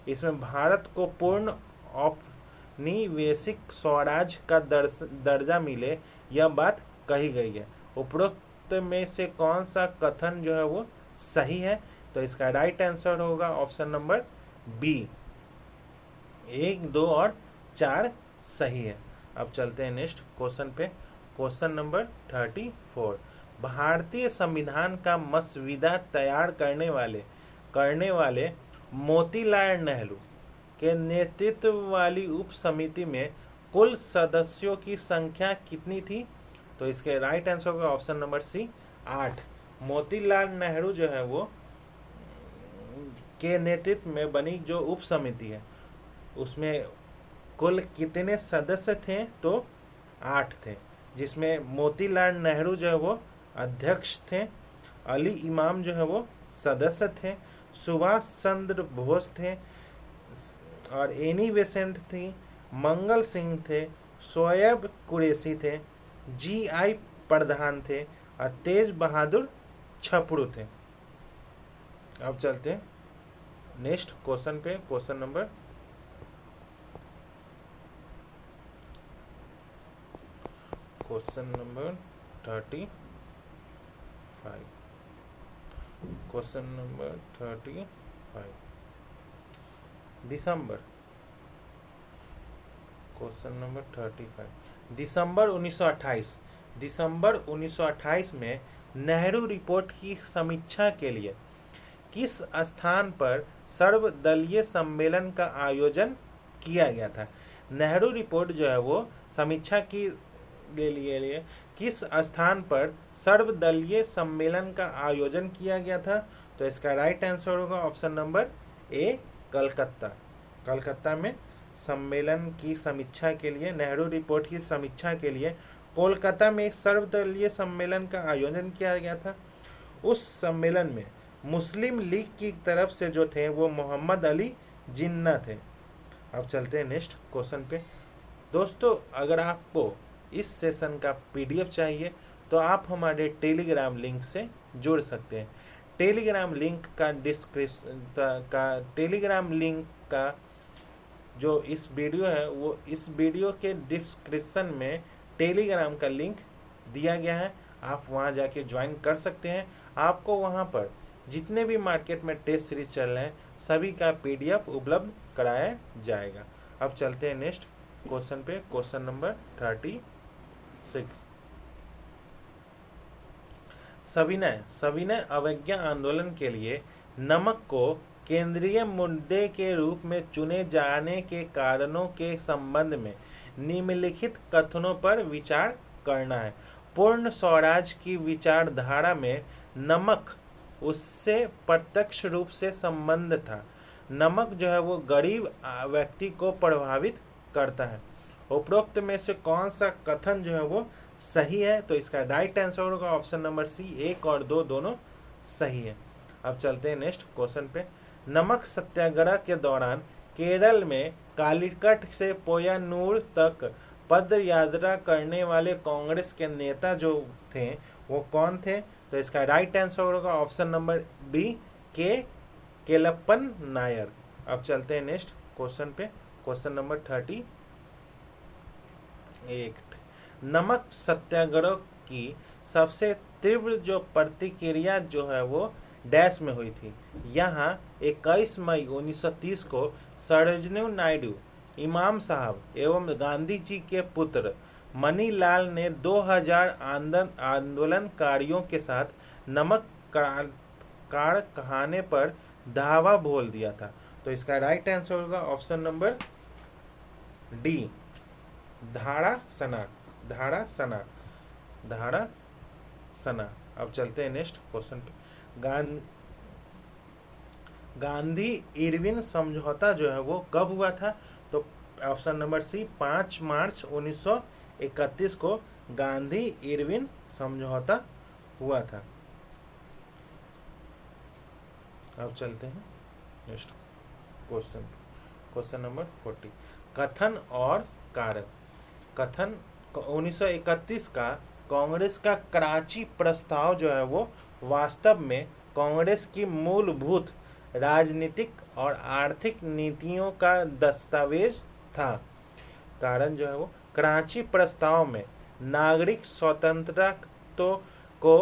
इसमें भारत को पूर्ण औपनिवेशिक स्वराज का दर्जा मिले, यह बात कही गई है। उपरोक्त में से कौन सा कथन जो है वो सही है? तो इसका राइट आंसर होगा ऑप्शन नंबर बी, 1 2 और 4 सही है। अब चलते हैं नेक्स्ट क्वेश्चन पे। क्वेश्चन नंबर 34, भारतीय संविधान का मसविदा तैयार करने वाले मोतीलाल नेहरू के नेतृत्व वाली उप समिति में कुल सदस्यों की संख्या कितनी थी? तो इसके राइट आंसर होगा option number C, 8। Motilal Nehru जो है वो के नेतृत्व में बनी जो उप समिति है उसमें कुल कितने सदस्य थे? तो 8 थे, जिसमें मोतीलाल नेहरू जो है वो अध्यक्ष थे, अली इमाम जो है वो सदस्य थे, सुभाष चंद्र बोस थे और एनी बेसेंट थी, मंगल सिंह थे, शोएब कुरैशी थे, GI प्रधान थे और तेज बहादुर छपड़ू थे। अब चलते हैं नेक्स्ट क्वेश्चन पे। Question question number 35। Question number 35 दिसंबर, क्वेश्चन नंबर 35 दिसंबर 1928, दिसंबर 1928 में नेहरू रिपोर्ट की समीक्षा के लिए किस स्थान पर सर्वदलीय सम्मेलन का आयोजन किया गया था? नेहरू रिपोर्ट जो है वो समीक्षा की लिए किस स्थान पर सर्वदलीय सम्मेलन का आयोजन किया गया था? तो इसका राइट आंसर होगा option number A, Calcutta. Calcutta में सम्मेलन की समीक्षा के लिए, नेहरू रिपोर्ट की समीक्षा के लिए कोलकाता में एक सर्वदलीय सम्मेलन का आयोजन किया गया था। उस सम्मेलन में मुस्लिम लीग की तरफ से जो थे वो मोहम्मद अली जिन्ना थे। अब चलते हैं नेक्स्ट क्वेश्चन पे। दोस्तों, अगर आपको इस सेशन का पीडीएफ चाहिए तो आप हमारे टेलीग्राम लिंक से जुड़ सकते हैं। टेलीग्राम लिंक का टेलीग्राम लिंक का जो इस वीडियो है वो इस वीडियो के डिस्क्रिप्शन में टेलीग्राम का लिंक दिया गया है, आप वहां जाके ज्वाइन कर सकते हैं। आपको वहां पर जितने भी मार्केट में टेस्ट सीरीज चल रहे हैं सभी का पीडीएफ उपलब्ध कराया जाएगा। अब चलते हैं नेक्स्ट क्वेश्चन पे, क्वेश्चन नंबर 36। सविनय अवज्ञा आंदोलन के लिए नमक को केंद्रीय मुद्दे के रूप में चुने जाने के कारणों के संबंध में निम्नलिखित कथनों पर विचार करना है। पूर्ण स्वराज की विचारधारा में नमक उससे प्रत्यक्ष रूप से संबंध था। नमक जो है वो गरीब व्यक्ति को प्रभावित करता है। उपरोक्त में से कौन सा कथन जो है वो सही है? तो इसका राइट आंसर होगा ऑप्शन नंबर सी, 1 और 2 दोनों सही है। अब चलते हैं नेक्स्ट क्वेश्चन पे। नमक सत्याग्रह के दौरान केरल में कालीकट से पोयानूर तक पद यात्रा करने वाले कांग्रेस के नेता जो थे वो कौन थे? तो इसका राइट आंसर होगा option number B, Kelappan Nair. अब चलते हैं नेक्स्ट क्वेश्चन पे, क्वेश्चन नंबर 38। नमक सत्याग्रह की सबसे तीव्र जो प्रतिक्रिया जो है वो डैश में हुई थी। यहाँ 21 मई 1930 को सरोजिनी नायडू, इमाम साहब एवं गांधी जी के पुत्र मनीलाल ने 2000 आंदोलनकारियों के साथ नमक कार कहाने पर धावा बोल दिया था। तो इसका राइट आंसर होगा ऑप्शन नंबर डी, धारा सना। अब चलते हैं नेक्स्ट क्वेश्चन पे। गांधी इरविन समझौता जो है वो कब हुआ था? तो ऑप्शन नंबर सी, 5 मार्च 1931 को गांधी इरविन समझौता हुआ था। अब चलते हैं नेक्स्ट क्वेश्चन, क्वेश्चन नंबर 40। कथन और कारण। कथन 1931 का कांग्रेस का कराची प्रस्ताव जो है वो वास्तव में कांग्रेस की मूलभूत राजनीतिक और आर्थिक नीतियों का दस्तावेज था। कारण जो है वो कराची प्रस्ताव में नागरिक स्वतंत्रता को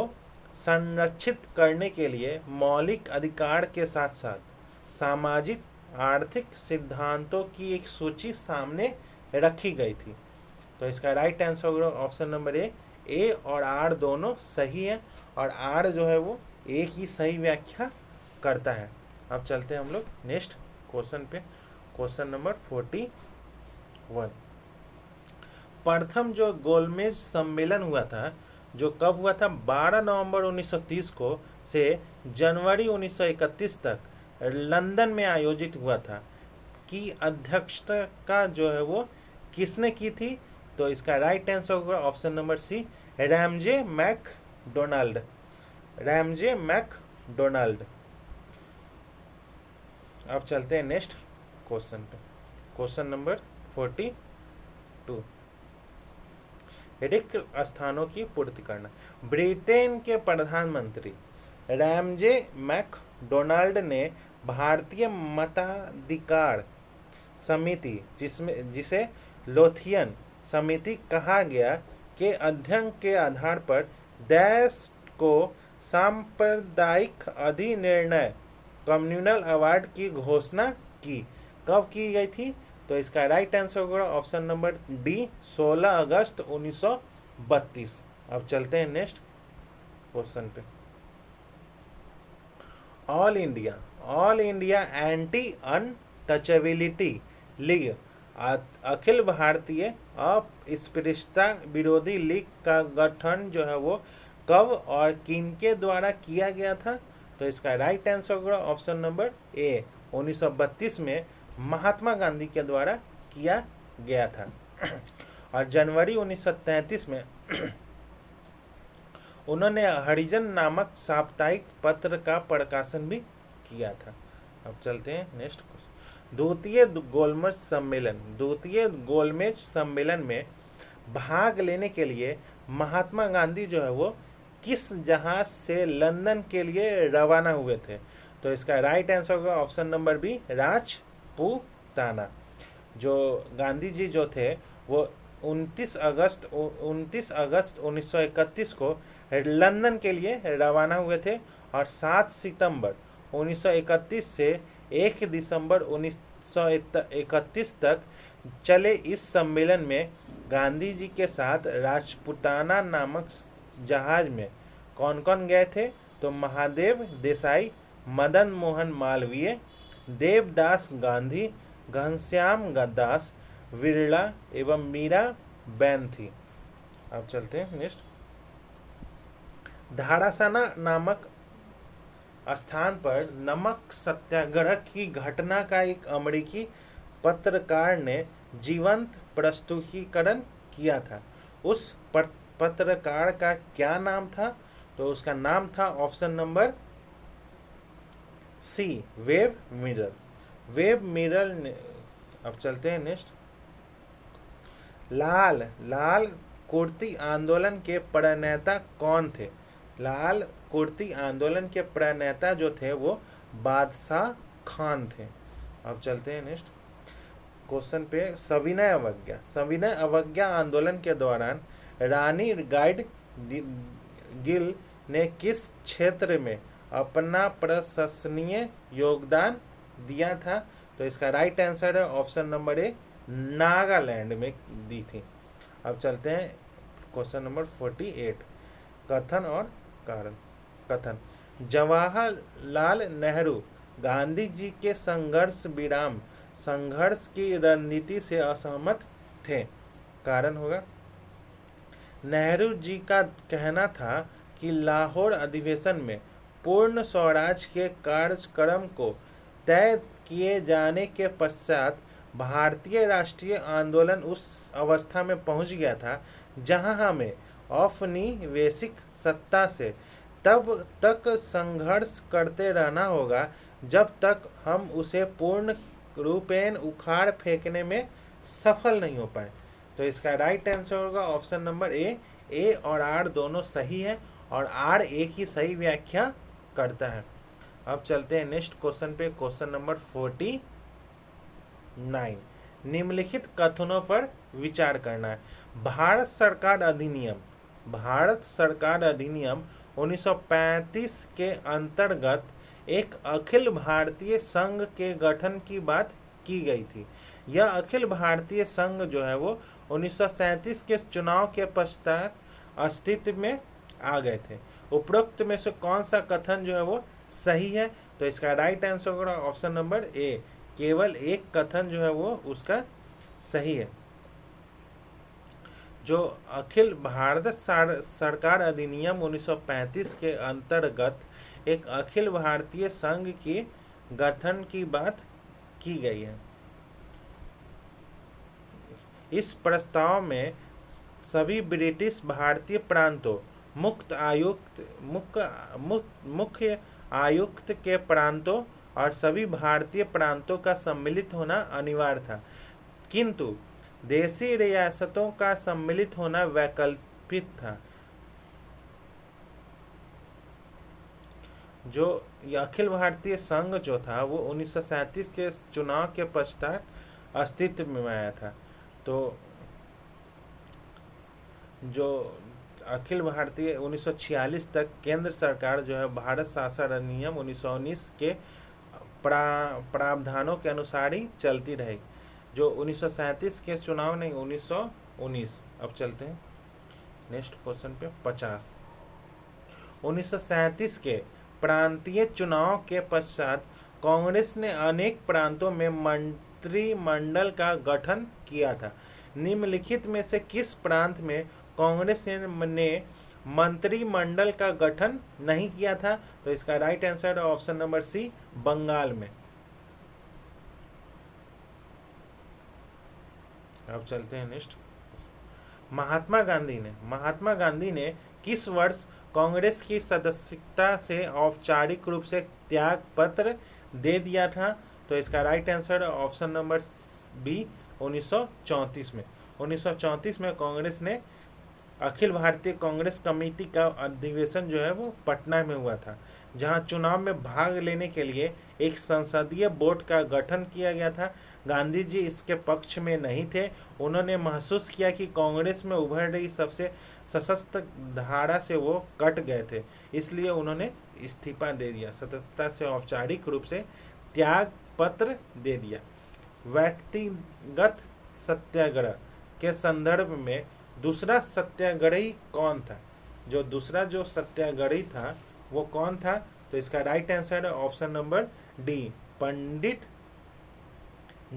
संरक्षित करने के लिए मौलिक अधिकार के साथ साथ सामाजिक आर्थिक सिद्धांतों की एक सूची सामने रखी गई थी। तो इसका राइट आंसर होगा ऑप्शन नंबर ए और आर दोनों सही है, और आर जो है वो एक ही सही व्याख्या करता है। अब चलते हैं हम लोग नेक्स्ट क्वेश्चन पे, क्वेश्चन नंबर 41। प्रथम जो गोलमेज सम्मेलन हुआ था जो कब हुआ था? 12 नवंबर 1930 को से जनवरी 1931 तक लंदन में आयोजित हुआ था। की अध्यक्षता का जो है वो किसने की थी? तो इसका राइट आंसर होगा option number C, Ramsay MacDonald. अब चलते हैं नेक्स्ट क्वेश्चन पे, क्वेश्चन नंबर 42। रिक्त स्थानों की पूर्ति करना। ब्रिटेन के प्रधानमंत्री रैमजे मैकडोनाल्ड ने भारतीय मताधिकार समिति जिसे लोथियन समिति कहा गया के अध्ययन के आधार पर देश को सांप्रदायिक अधिनिर्णय कम्युनल अवार्ड की घोषणा की। कब की गई थी? तो इसका राइट आंसर होगा ऑप्शन नंबर डी, 16 अगस्त 1932। अब चलते हैं नेक्स्ट क्वेश्चन पे। All India anti untouchability league, अखिल भारतीय अस्पृश्यता विरोधी लीग का गठन जो है वो कब और किनके द्वारा किया गया था? तो इसका राइट आंसर होगा ऑप्शन नंबर ए, 1932 में महात्मा गांधी के द्वारा किया गया था। और जनवरी 1933 में उन्होंने हरिजन नामक साप्ताहिक पत्र का प्रकाशन भी किया था। अब चलते हैं नेक्स्ट क्वेश्चन। द्वितीय गोलमेज सम्मेलन में भाग लेने के लिए महात्मा गांधी जो है वो किस जहाज से लंदन के लिए रवाना हुए थे? तो इसका राइट आंसर होगा ऑप्शन नंबर बी, राजपूताना। जो गांधी जी जो थे वो 29 अगस्त 1931 को लंदन के लिए रवाना हुए थे और 7 सितंबर 1931 से 1 दिसंबर 1931 तक चले इस सम्मेलन में गांधी जी के साथ राजपूताना नामक जहाज में कौन कौन गए थे? तो महादेव देसाई, मदन मोहन मालवीय, देवदास गांधी, घनश्याम दास बिरला एवं मीरा बैन थी। अब चलते हैं नेक्स्ट। धारासाना नामक स्थान पर नमक सत्याग्रह की घटना का एक अमेरिकी पत्रकार ने जीवंत प्रस्तुतिकरण किया था। उस पत्रकार का क्या नाम था? तो उसका नाम था option number C, Webb Miller ने। अब चलते हैं नेक्स्ट। लाल कुर्ती आंदोलन के प्रणेता कौन थे? लाल कुर्ती आंदोलन के प्रणेता जो थे वो बादशाह खान थे। अब चलते हैं नेक्स्ट क्वेश्चन पे। सविनय अवज्ञा आंदोलन के दौरान रानी गाइड गिल ने किस क्षेत्र में अपना प्रशंसनीय योगदान दिया था? तो इसका राइट आंसर है ऑप्शन नंबर ए, नागालैंड में दी थी। अब चलते हैं क्वेश्चन नंबर 48, कथन और कारण। कथन। जवाहरलाल नेहरू गांधी जी के संघर्ष की रणनीति से असहमत थे। कारण होगा, नेहरू जी का कहना था कि लाहौर अधिवेशन में पूर्ण स्वराज के कार्यक्रम को तय किए जाने के पश्चात भारतीय राष्ट्रीय आंदोलन उस अवस्था में पहुंच गया था जहां हमें औपनिवेशिक सत्ता से तब तक संघर्ष करते रहना होगा जब तक हम उसे पूर्ण रूपेण उखाड़ फेंकने में सफल नहीं हो पाए। तो इसका राइट आंसर होगा ऑप्शन नंबर ए और आर दोनों सही है और आर एक ही सही व्याख्या करता है। अब चलते हैं नेक्स्ट क्वेश्चन पे। क्वेश्चन नंबर 49, निम्नलिखित कथनों पर विचार करना है। भारत सरकार अधिनियम 1935 के अंतर्गत एक अखिल भारतीय संघ के गठन की बात की गई थी। यह अखिल भारतीय संघ जो है वो 1937 के चुनाव के पश्चात अस्तित्व में आ गए थे। उपरोक्त में से कौन सा कथन जो है वो सही है? तो इसका राइट आंसर होगा ऑप्शन नंबर ए, केवल एक कथन जो है वो उसका सही है। जो अखिल भारत सरकार अधिनियम 1935 के अंतर्गत एक अखिल भारतीय संघ के गठन की बात की गई है। इस प्रस्ताव में सभी ब्रिटिश भारतीय प्रांतों, मुख्य आयुक्त के प्रांतों और सभी भारतीय प्रांतों का सम्मिलित होना अनिवार्य था, किंतु देशी रियासतों का सम्मिलित होना वैकल्पिक था। जो अखिल भारतीय संघ जो था वो 1937 के चुनाव के पश्चात अस्तित्व में आया था। तो जो अखिल भारतीय 1946 तक केंद्र सरकार जो है भारत शासन अधिनियम 1919 के प्रावधानों के अनुसार ही चलती रही। जो 1937 के चुनाव नहीं, 1919। अब चलते हैं नेक्स्ट क्वेश्चन पे 50। 1937 के प्रांतीय चुनाव के पश्चात कांग्रेस ने अनेक प्रांतों में मंत्रिमंडल का गठन किया था। निम्नलिखित में से किस प्रांत में कांग्रेस ने मंत्रिमंडल का गठन नहीं किया था? तो इसका राइट आंसर है ऑप्शन नंबर सी, बंगाल में। अब चलते हैं नेक्स्ट। महात्मा गांधी ने किस वर्ष कांग्रेस की सदस्यता से औपचारिक रूप से त्याग पत्र दे दिया था? तो इसका राइट आंसर है ऑप्शन नंबर बी, 1934 में। 1934 में कांग्रेस ने अखिल भारतीय कांग्रेस कमेटी का अधिवेशन जो है वो पटना में हुआ था, जहां चुनाव में भाग लेने के लिए एक संसदीय बोर्ड का गठन किया गया था। गांधी जी इसके पक्ष में नहीं थे। उन्होंने महसूस किया कि कांग्रेस में उभर रही सबसे सशक्त धारा से वो कट गए थे, इसलिए उन्होंने इस्तीफा दे दिया, सदस्यता से औपचारिक रूप से त्याग पत्र दे दिया। व्यक्तिगत सत्याग्रह के संदर्भ में दूसरा सत्याग्रही कौन था? जो सत्याग्रही था वो कौन था? तो इसका राइट आंसर है ऑप्शन नंबर डी, पंडित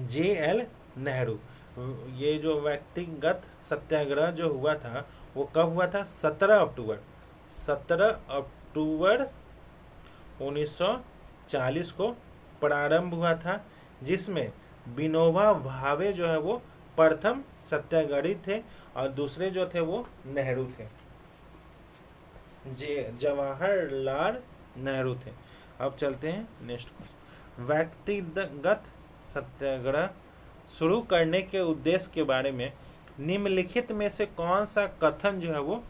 JL नेहरू। ये जो व्यक्तिगत सत्याग्रह जो हुआ था वो कब हुआ था? 17 अक्टूबर 1940 को प्रारंभ हुआ था, जिसमें विनोबा भावे जो है वो प्रथम सत्याग्रही थे और दूसरे जो थे वो नेहरू थे, जवाहरलाल नेहरू थे। अब चलते हैं नेक्स्ट क्वेश्चन। व्यक्तिगत सत्याग्रह शुरू करने के उद्देश्य के बारे में निम्नलिखित में से कौन सा कथन जो है वो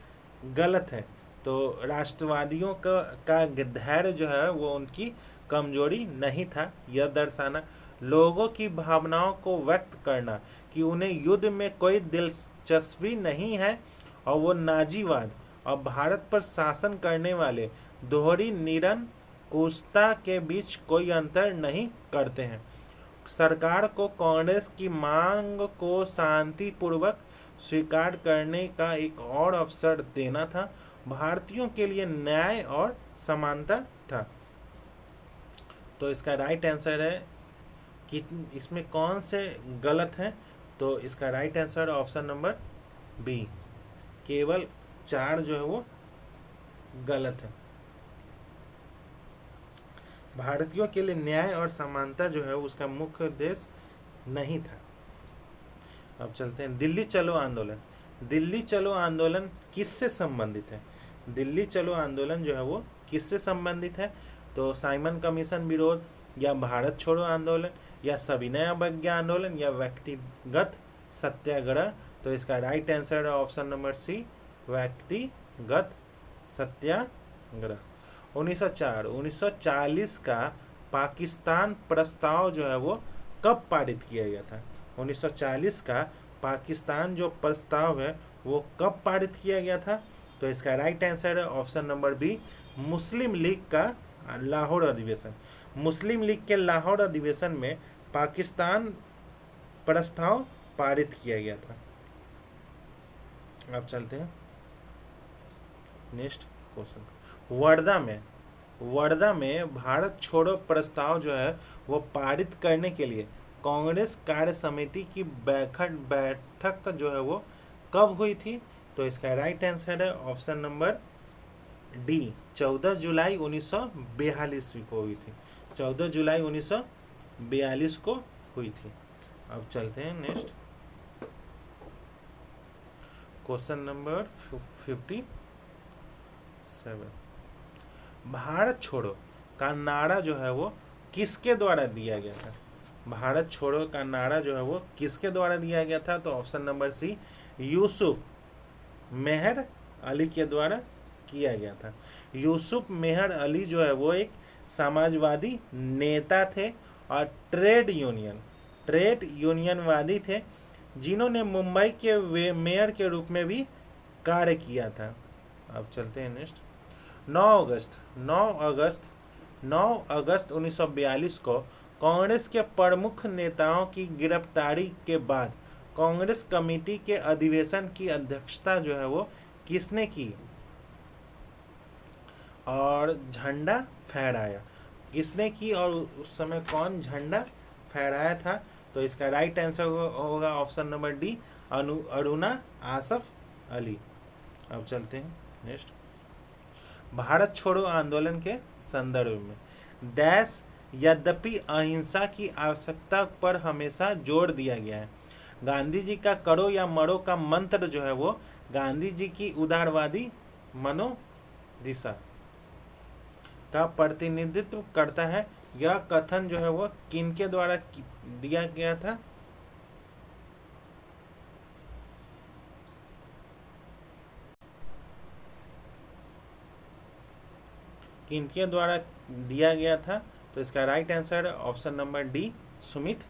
गलत है? तो राष्ट्रवादियों का धैर्य जो है वो उनकी कमजोरी नहीं था, यह दर्शाना, लोगों की भावनाओं को व्यक्त करना कि उन्हें युद्ध में कोई दिलचस्पी नहीं है और वो नाजीवाद और भारत पर शासन करने वाले दोहरी निरंकुशता के बीच कोई अंतर नहीं करते हैं। सरकार को कांग्रेस की मांग को शांतिपूर्वक स्वीकार करने का एक और अवसर देना था। भारतीयों के लिए न्याय और समानता था। तो इसका राइट आंसर है कि इसमें कौन से गलत हैं? तो इसका right answer option number B, केवल 4 जो है वो गलत है। भारतीयों के लिए न्याय और समानता जो है उसका मुख्य उद्देश्य नहीं था। अब चलते हैं दिल्ली चलो आंदोलन। दिल्ली चलो आंदोलन किससे संबंधित है? दिल्ली चलो आंदोलन जो है वो किससे संबंधित है? तो साइमन कमीशन विरोध, या भारत छोड़ो आंदोलन, या सविनय अवज्ञा आंदोलन, या व्यक्तिगत सत्याग्रह। तो इसका राइट आंसर है ऑप्शन नंबर सी, व्यक्तिगत सत्याग्रह। 1940 का पाकिस्तान प्रस्ताव जो है वो कब पारित किया गया था? 1940 का पाकिस्तान जो प्रस्ताव है वो कब पारित किया गया था? तो इसका राइट आंसर है ऑप्शन नंबर बी, मुस्लिम लीग का लाहौर अधिवेशन। मुस्लिम लीग के लाहौर अधिवेशन में पाकिस्तान प्रस्ताव पारित किया गया था। अब चलते हैं नेक्स्ट क्वेश्चन। वर्धा में भारत छोड़ो प्रस्ताव जो है वो पारित करने के लिए कांग्रेस कार्य समिति की बैठक जो है वो कब हुई थी? तो इसका राइट आंसर है ऑप्शन नंबर डी, 14 जुलाई 1942 को हुई थी। 14 जुलाई 1942 को हुई थी। अब चलते हैं नेक्स्ट क्वेश्चन नंबर 57। भारत छोड़ो का नारा जो है वो किसके द्वारा दिया गया था? भारत छोड़ो का नारा जो है वो किसके द्वारा दिया गया था? तो ऑप्शन नंबर सी, यूसुफ मेहर अली के द्वारा किया गया था। यूसुफ मेहर अली जो है वो एक समाजवादी नेता थे और ट्रेड यूनियनवादी थे, जिन्होंने मुंबई के मेयर के रूप में भी कार्य किया था। अब चलते हैं नेक्स्ट। 9 अगस्त 1942 को कांग्रेस के प्रमुख नेताओं की गिरफ्तारी के बाद कांग्रेस कमेटी के अधिवेशन की अध्यक्षता जो है वो किसने की और झंडा फहराया? किसने की और उस समय कौन झंडा फहराया था? तो इसका राइट आंसर होगा option number D, Aruna Asaf Ali. अब चलते हैं नेक्स्ट। भारत छोड़ो आंदोलन के संदर्भ में डैश यद्यपि अहिंसा की आवश्यकता पर हमेशा जोर दिया गया है। गांधी जी का करो या मरो का मंत्र जो है वो गांधी जी की उदारवादी मनोदिशा का प्रतिनिधित्व करता है। यह कथन जो है वो किनके द्वारा दिया गया था? किनके द्वारा दिया गया था? तो इसका राइट आंसर है ऑप्शन नंबर डी, सुमित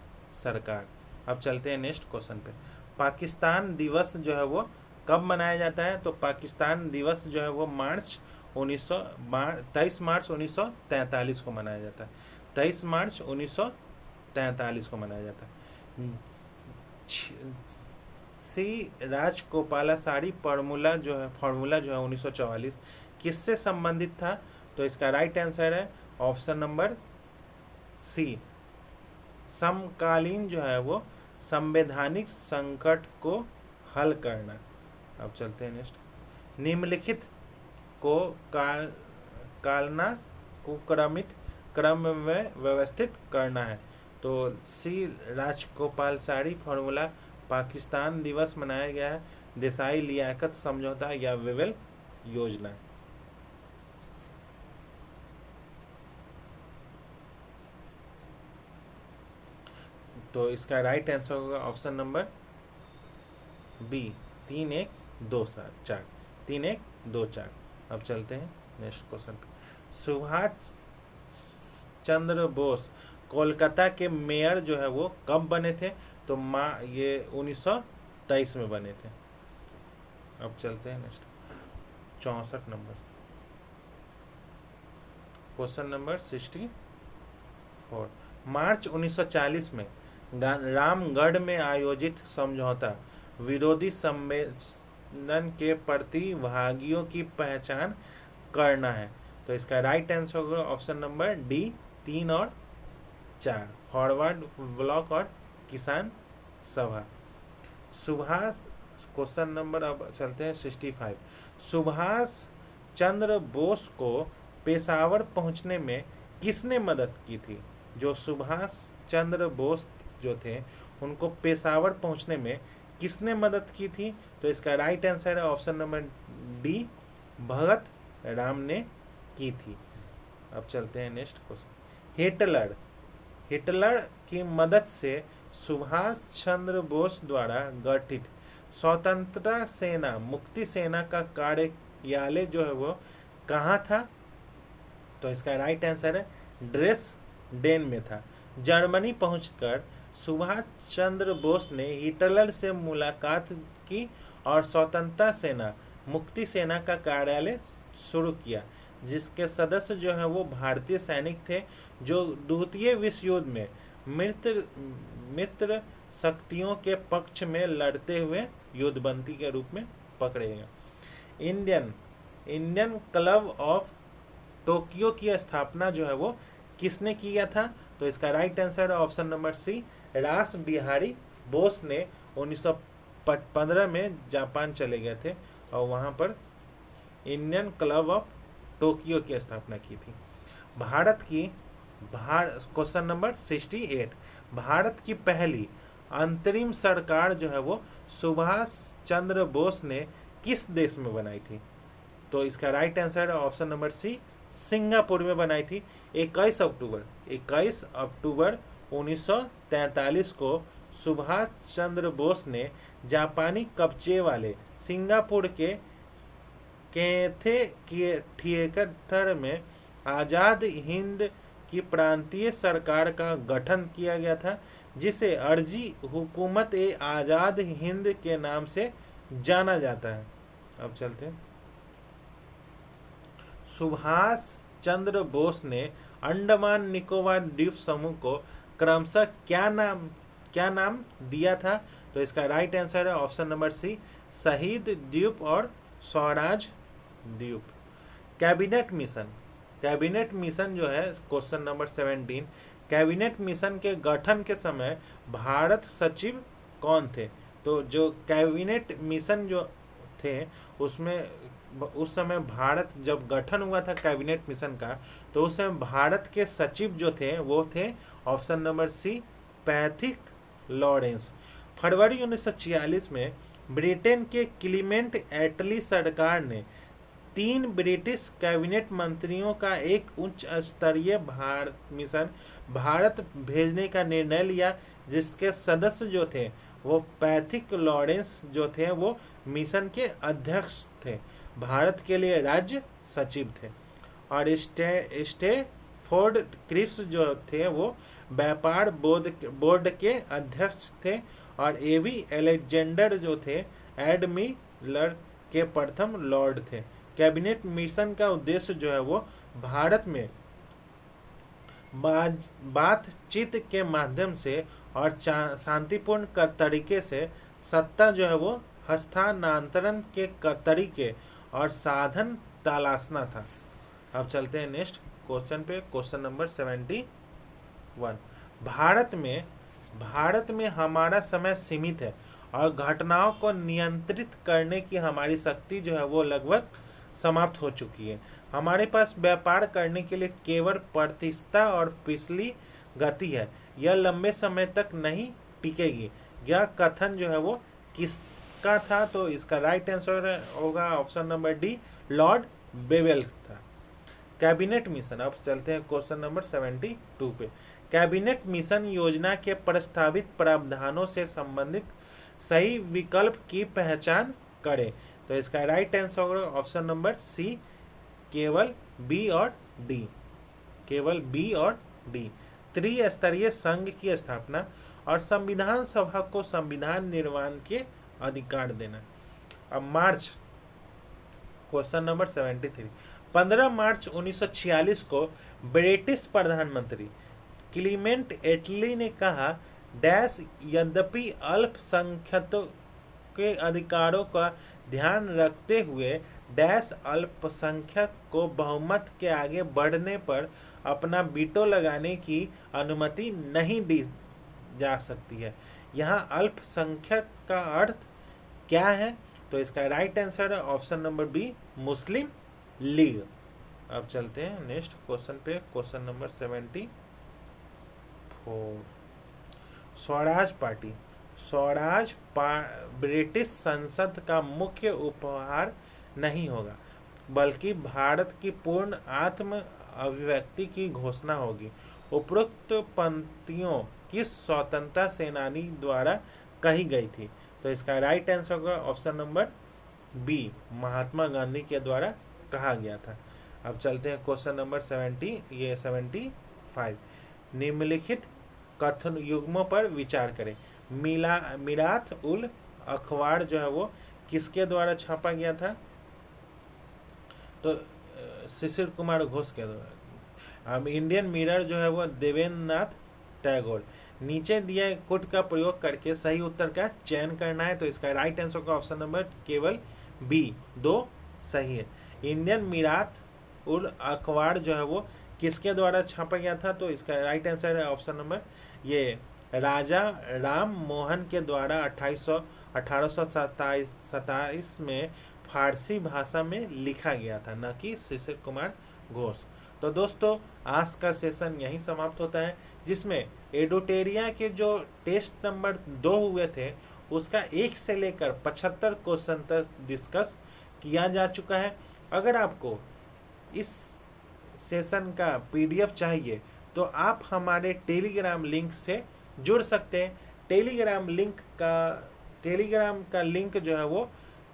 सरकार। अब चलते हैं नेक्स्ट क्वेश्चन पे। पाकिस्तान दिवस जो है वो कब मनाया जाता है? तो पाकिस्तान दिवस जो है वो 23 मार्च 1943 को मनाया जाता है। 23 मार्च 1943 को मनाया जाता है। सी राजगोपालाचारी फॉर्मूला जो है 1944 किससे संबंधित था? तो इसका राइट आंसर है ऑप्शन नंबर सी, समकालीन जो है वो संवैधानिक संकट को हल करना। अब चलते हैं नेक्स्ट। निम्नलिखित को कालना कुक्रमित क्रम में व्यवस्थित करना है। तो सी राजगोपालाचारी फॉर्मूला, पाकिस्तान दिवस मनाया गया है, देसाई लियाकत समझौता या विवेल योजना। तो इसका राइट आंसर होगा ऑप्शन नंबर बी, 3-1-2-4। 3-1-2-4। अब चलते हैं नेक्स्ट क्वेश्चन पे। सुभाष चंद्र बोस कोलकाता के मेयर जो है वो कब बने थे? तो ये 1923 में बने थे। अब चलते हैं नेक्स्ट 64 नंबर क्वेश्चन नंबर 64। मार्च 1940 में रामगढ़ में आयोजित समझौता विरोधी सम्मेलन के प्रतिभागियों की पहचान करना है। तो इसका राइट आंसर होगा ऑप्शन नंबर डी, 3 और 4, फॉरवर्ड ब्लॉक और किसान सभा। सुभाष क्वेश्चन नंबर अब चलते हैं 65। सुभाष चंद्र बोस को पेशावर पहुंचने में किसने मदद की थी? जो सुभाष चंद्र बोस जो थे उनको पेशावर पहुंचने में किसने मदद की थी? तो इसका राइट आंसर है option number D, Bhagat Ram ने की थी। अब चलते हैं नेक्स्ट क्वेश्चन। हिटलर की मदद से सुभाष चंद्र बोस द्वारा गठित स्वतंत्रता सेना मुक्ति सेना का कार्यालय जो है वो कहाँ था? तो इसका राइट आंसर है ड्रेसडेन में था। जर्मनी पहुंचकर सुभाष चंद्र बोस ने हिटलर से मुलाकात की और स्वतंत्रता सेना मुक्ति सेना का कार्यालय शुरू किया, जिसके सदस्य जो है वो भारतीय सैनिक थे जो द्वितीय विश्व युद्ध में मित्र शक्तियों के पक्ष में लड़ते हुए युद्धबंदी के रूप में पकड़े गए। इंडियन क्लब ऑफ टोक्यो की स्थापना जो है वो किसने किया था? तो इसका राइट आंसर है ऑप्शन नंबर सी, रास बिहारी बोस ने 1915 में जापान चले गए थे और वहाँ पर इंडियन क्लब ऑफ टोक्यो की स्थापना की थी। Question number 68। भारत की पहली अंतरिम सरकार जो है वो सुभाष चंद्र बोस ने किस देश में बनाई थी? तो इसका राइट आंसर है ऑप्शन नंबर सी, सिंगापुर में बनाई थी। 21 अक्टूबर 1943 को सुभाष चंद्र बोस ने जापानी कब्जे वाले सिंगापुर के कैथे थिएटर में आज़ाद हिंद की प्रांतीय सरकार का गठन किया गया था, जिसे अर्जी हुकूमत ए आज़ाद हिंद के नाम से जाना जाता है। अब चलते हैं। सुभाष चंद्र बोस ने अंडमान निकोबार द्वीप समूह को क्रमशः क्या नाम दिया था? तो इसका राइट आंसर है ऑप्शन नंबर सी, शहीद द्वीप और स्वराज द्वीप। कैबिनेट मिशन, कैबिनेट मिशन जो है क्वेश्चन नंबर 17, कैबिनेट मिशन के गठन के समय भारत सचिव कौन थे? तो जो कैबिनेट मिशन जो थे उसमें उस समय भारत जब गठन हुआ था कैबिनेट मिशन का, तो उस समय भारत के सचिव जो थे वो थे option number C, Pethick Lawrence. फरवरी 1946 में ब्रिटेन के क्लीमेंट एटली सरकार ने 3 ब्रिटिश कैबिनेट मंत्रियों का एक उच्च स्तरीय मिशन भारत भेजने का निर्णय लिया, जिसके सदस्य जो थे वो पैथिक लॉरेंस जो थे वो मिशन के अध्यक्ष थे, भारत के लिए राज्य सचिव थे। और स्टेफोर्ड क्रिप्स जो थे वो व्यापार बोर्ड के अध्यक्ष थे, और एवी अलेक्जेंडर जो थे एडमिरल के प्रथम लॉर्ड थे। कैबिनेट मिशन का उद्देश्य जो है वो भारत में बातचीत के माध्यम से और शांतिपूर्ण तरीके से सत्ता जो है वो हस्तांतरण के तरीके और साधन तलाशना था। अब चलते हैं नेक्स्ट क्वेश्चन पे, क्वेश्चन नंबर 71। भारत में हमारा समय सीमित है और घटनाओं को नियंत्रित करने की हमारी शक्ति जो है वो लगभग समाप्त हो चुकी है। हमारे पास व्यापार करने के लिए केवल प्रतिष्ठा और पिछली गति है, यह लंबे समय तक नहीं टिकेगी। यह कथन जो है वो किसका था? तो इसका राइट आंसर होगा option number D, Lord Wavell था। कैबिनेट मिशन, अब चलते हैं क्वेश्चन नंबर 72 पे। कैबिनेट मिशन योजना के प्रस्तावित प्रावधानों से संबंधित सही विकल्प की पहचान करें। तो इसका राइट आंसर होगा ऑप्शन नंबर सी, केवल बी और डी, केवल बी और डी। त्रिस्तरीय संघ की स्थापना और संविधान सभा को संविधान निर्माण के अधिकार देना। अब मार्च, क्वेश्चन नंबर 73। 15 मार्च 1946 को ब्रिटिश प्रधानमंत्री क्लीमेंट एटली ने कहा, डैश यद्यपि अल्पसंख्यकों के अधिकारों का ध्यान रखते हुए डैश अल्पसंख्यक को बहुमत के आगे बढ़ने पर अपना वीटो लगाने की अनुमति नहीं दी जा सकती है। यहाँ अल्पसंख्यक का अर्थ क्या है? तो इसका राइट आंसर है ऑप्शन नंबर बी, मुस्लिम लीग। अब चलते हैं नेक्स्ट क्वेश्चन पे, question number 74। Swaraj party, British संसद का मुख्य उपहार नहीं होगा, बल्कि भारत की पूर्ण आत्म अभिव्यक्ति की घोषणा होगी। उपरोक्त पंक्तियों किस स्वतंत्रता सेनानी द्वारा कही गई थी? तो इसका राइट आंसर होगा option number B, Mahatma Gandhi के द्वारा कहा गया था। अब चलते हैं क्वेश्चन नंबर 75। निम्नलिखित कथन युग्मों पर विचार करें। मीरात उल अखबार जो है वो किसके द्वारा छापा गया था? तो शिशिर कुमार घोष के द्वारा। अब इंडियन मिरर जो है वो देवेंद्र नाथ टैगोर। नीचे दिए कोट का प्रयोग करके सही उत्तर का चयन करना है। तो इसका राइट आंसर का ऑप्शन नंबर केवल बी, 2 सही है। इंडियन मीरात उल अखबार जो है वो किसके द्वारा छापा गया था? तो इसका राइट आंसर है ऑप्शन नंबर ये, राजा राम मोहन के द्वारा 1827 में फारसी भाषा में लिखा गया था, न कि शिशिर कुमार घोष। तो दोस्तों आज का सेशन यहीं समाप्त होता है, जिसमें एडोटेरिया के जो टेस्ट नंबर 2 हुए थे उसका 1 से लेकर 75 क्वेश्चन तक डिस्कस किया जा चुका है। अगर आपको इस सेशन का PDF चाहिए तो आप हमारे टेलीग्राम लिंक से जुड़ सकते हैं। टेलीग्राम का लिंक जो है वो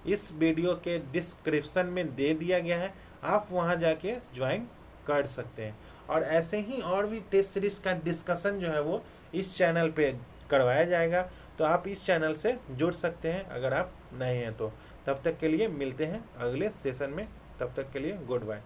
इस वीडियो के डिस्क्रिप्शन में दे दिया गया है, आप वहां जाके ज्वाइन कर सकते हैं। और ऐसे ही और भी टेस्ट सीरीज का डिस्कशन जो है वो इस चैनल पे करवाया जाएगा, तो आप इस चैनल से जुड़ सकते हैं अगर आप नए हैं तो। तब तक के लिए मिलते हैं अगले सेशन में, तब तक के लिए गुड बाय।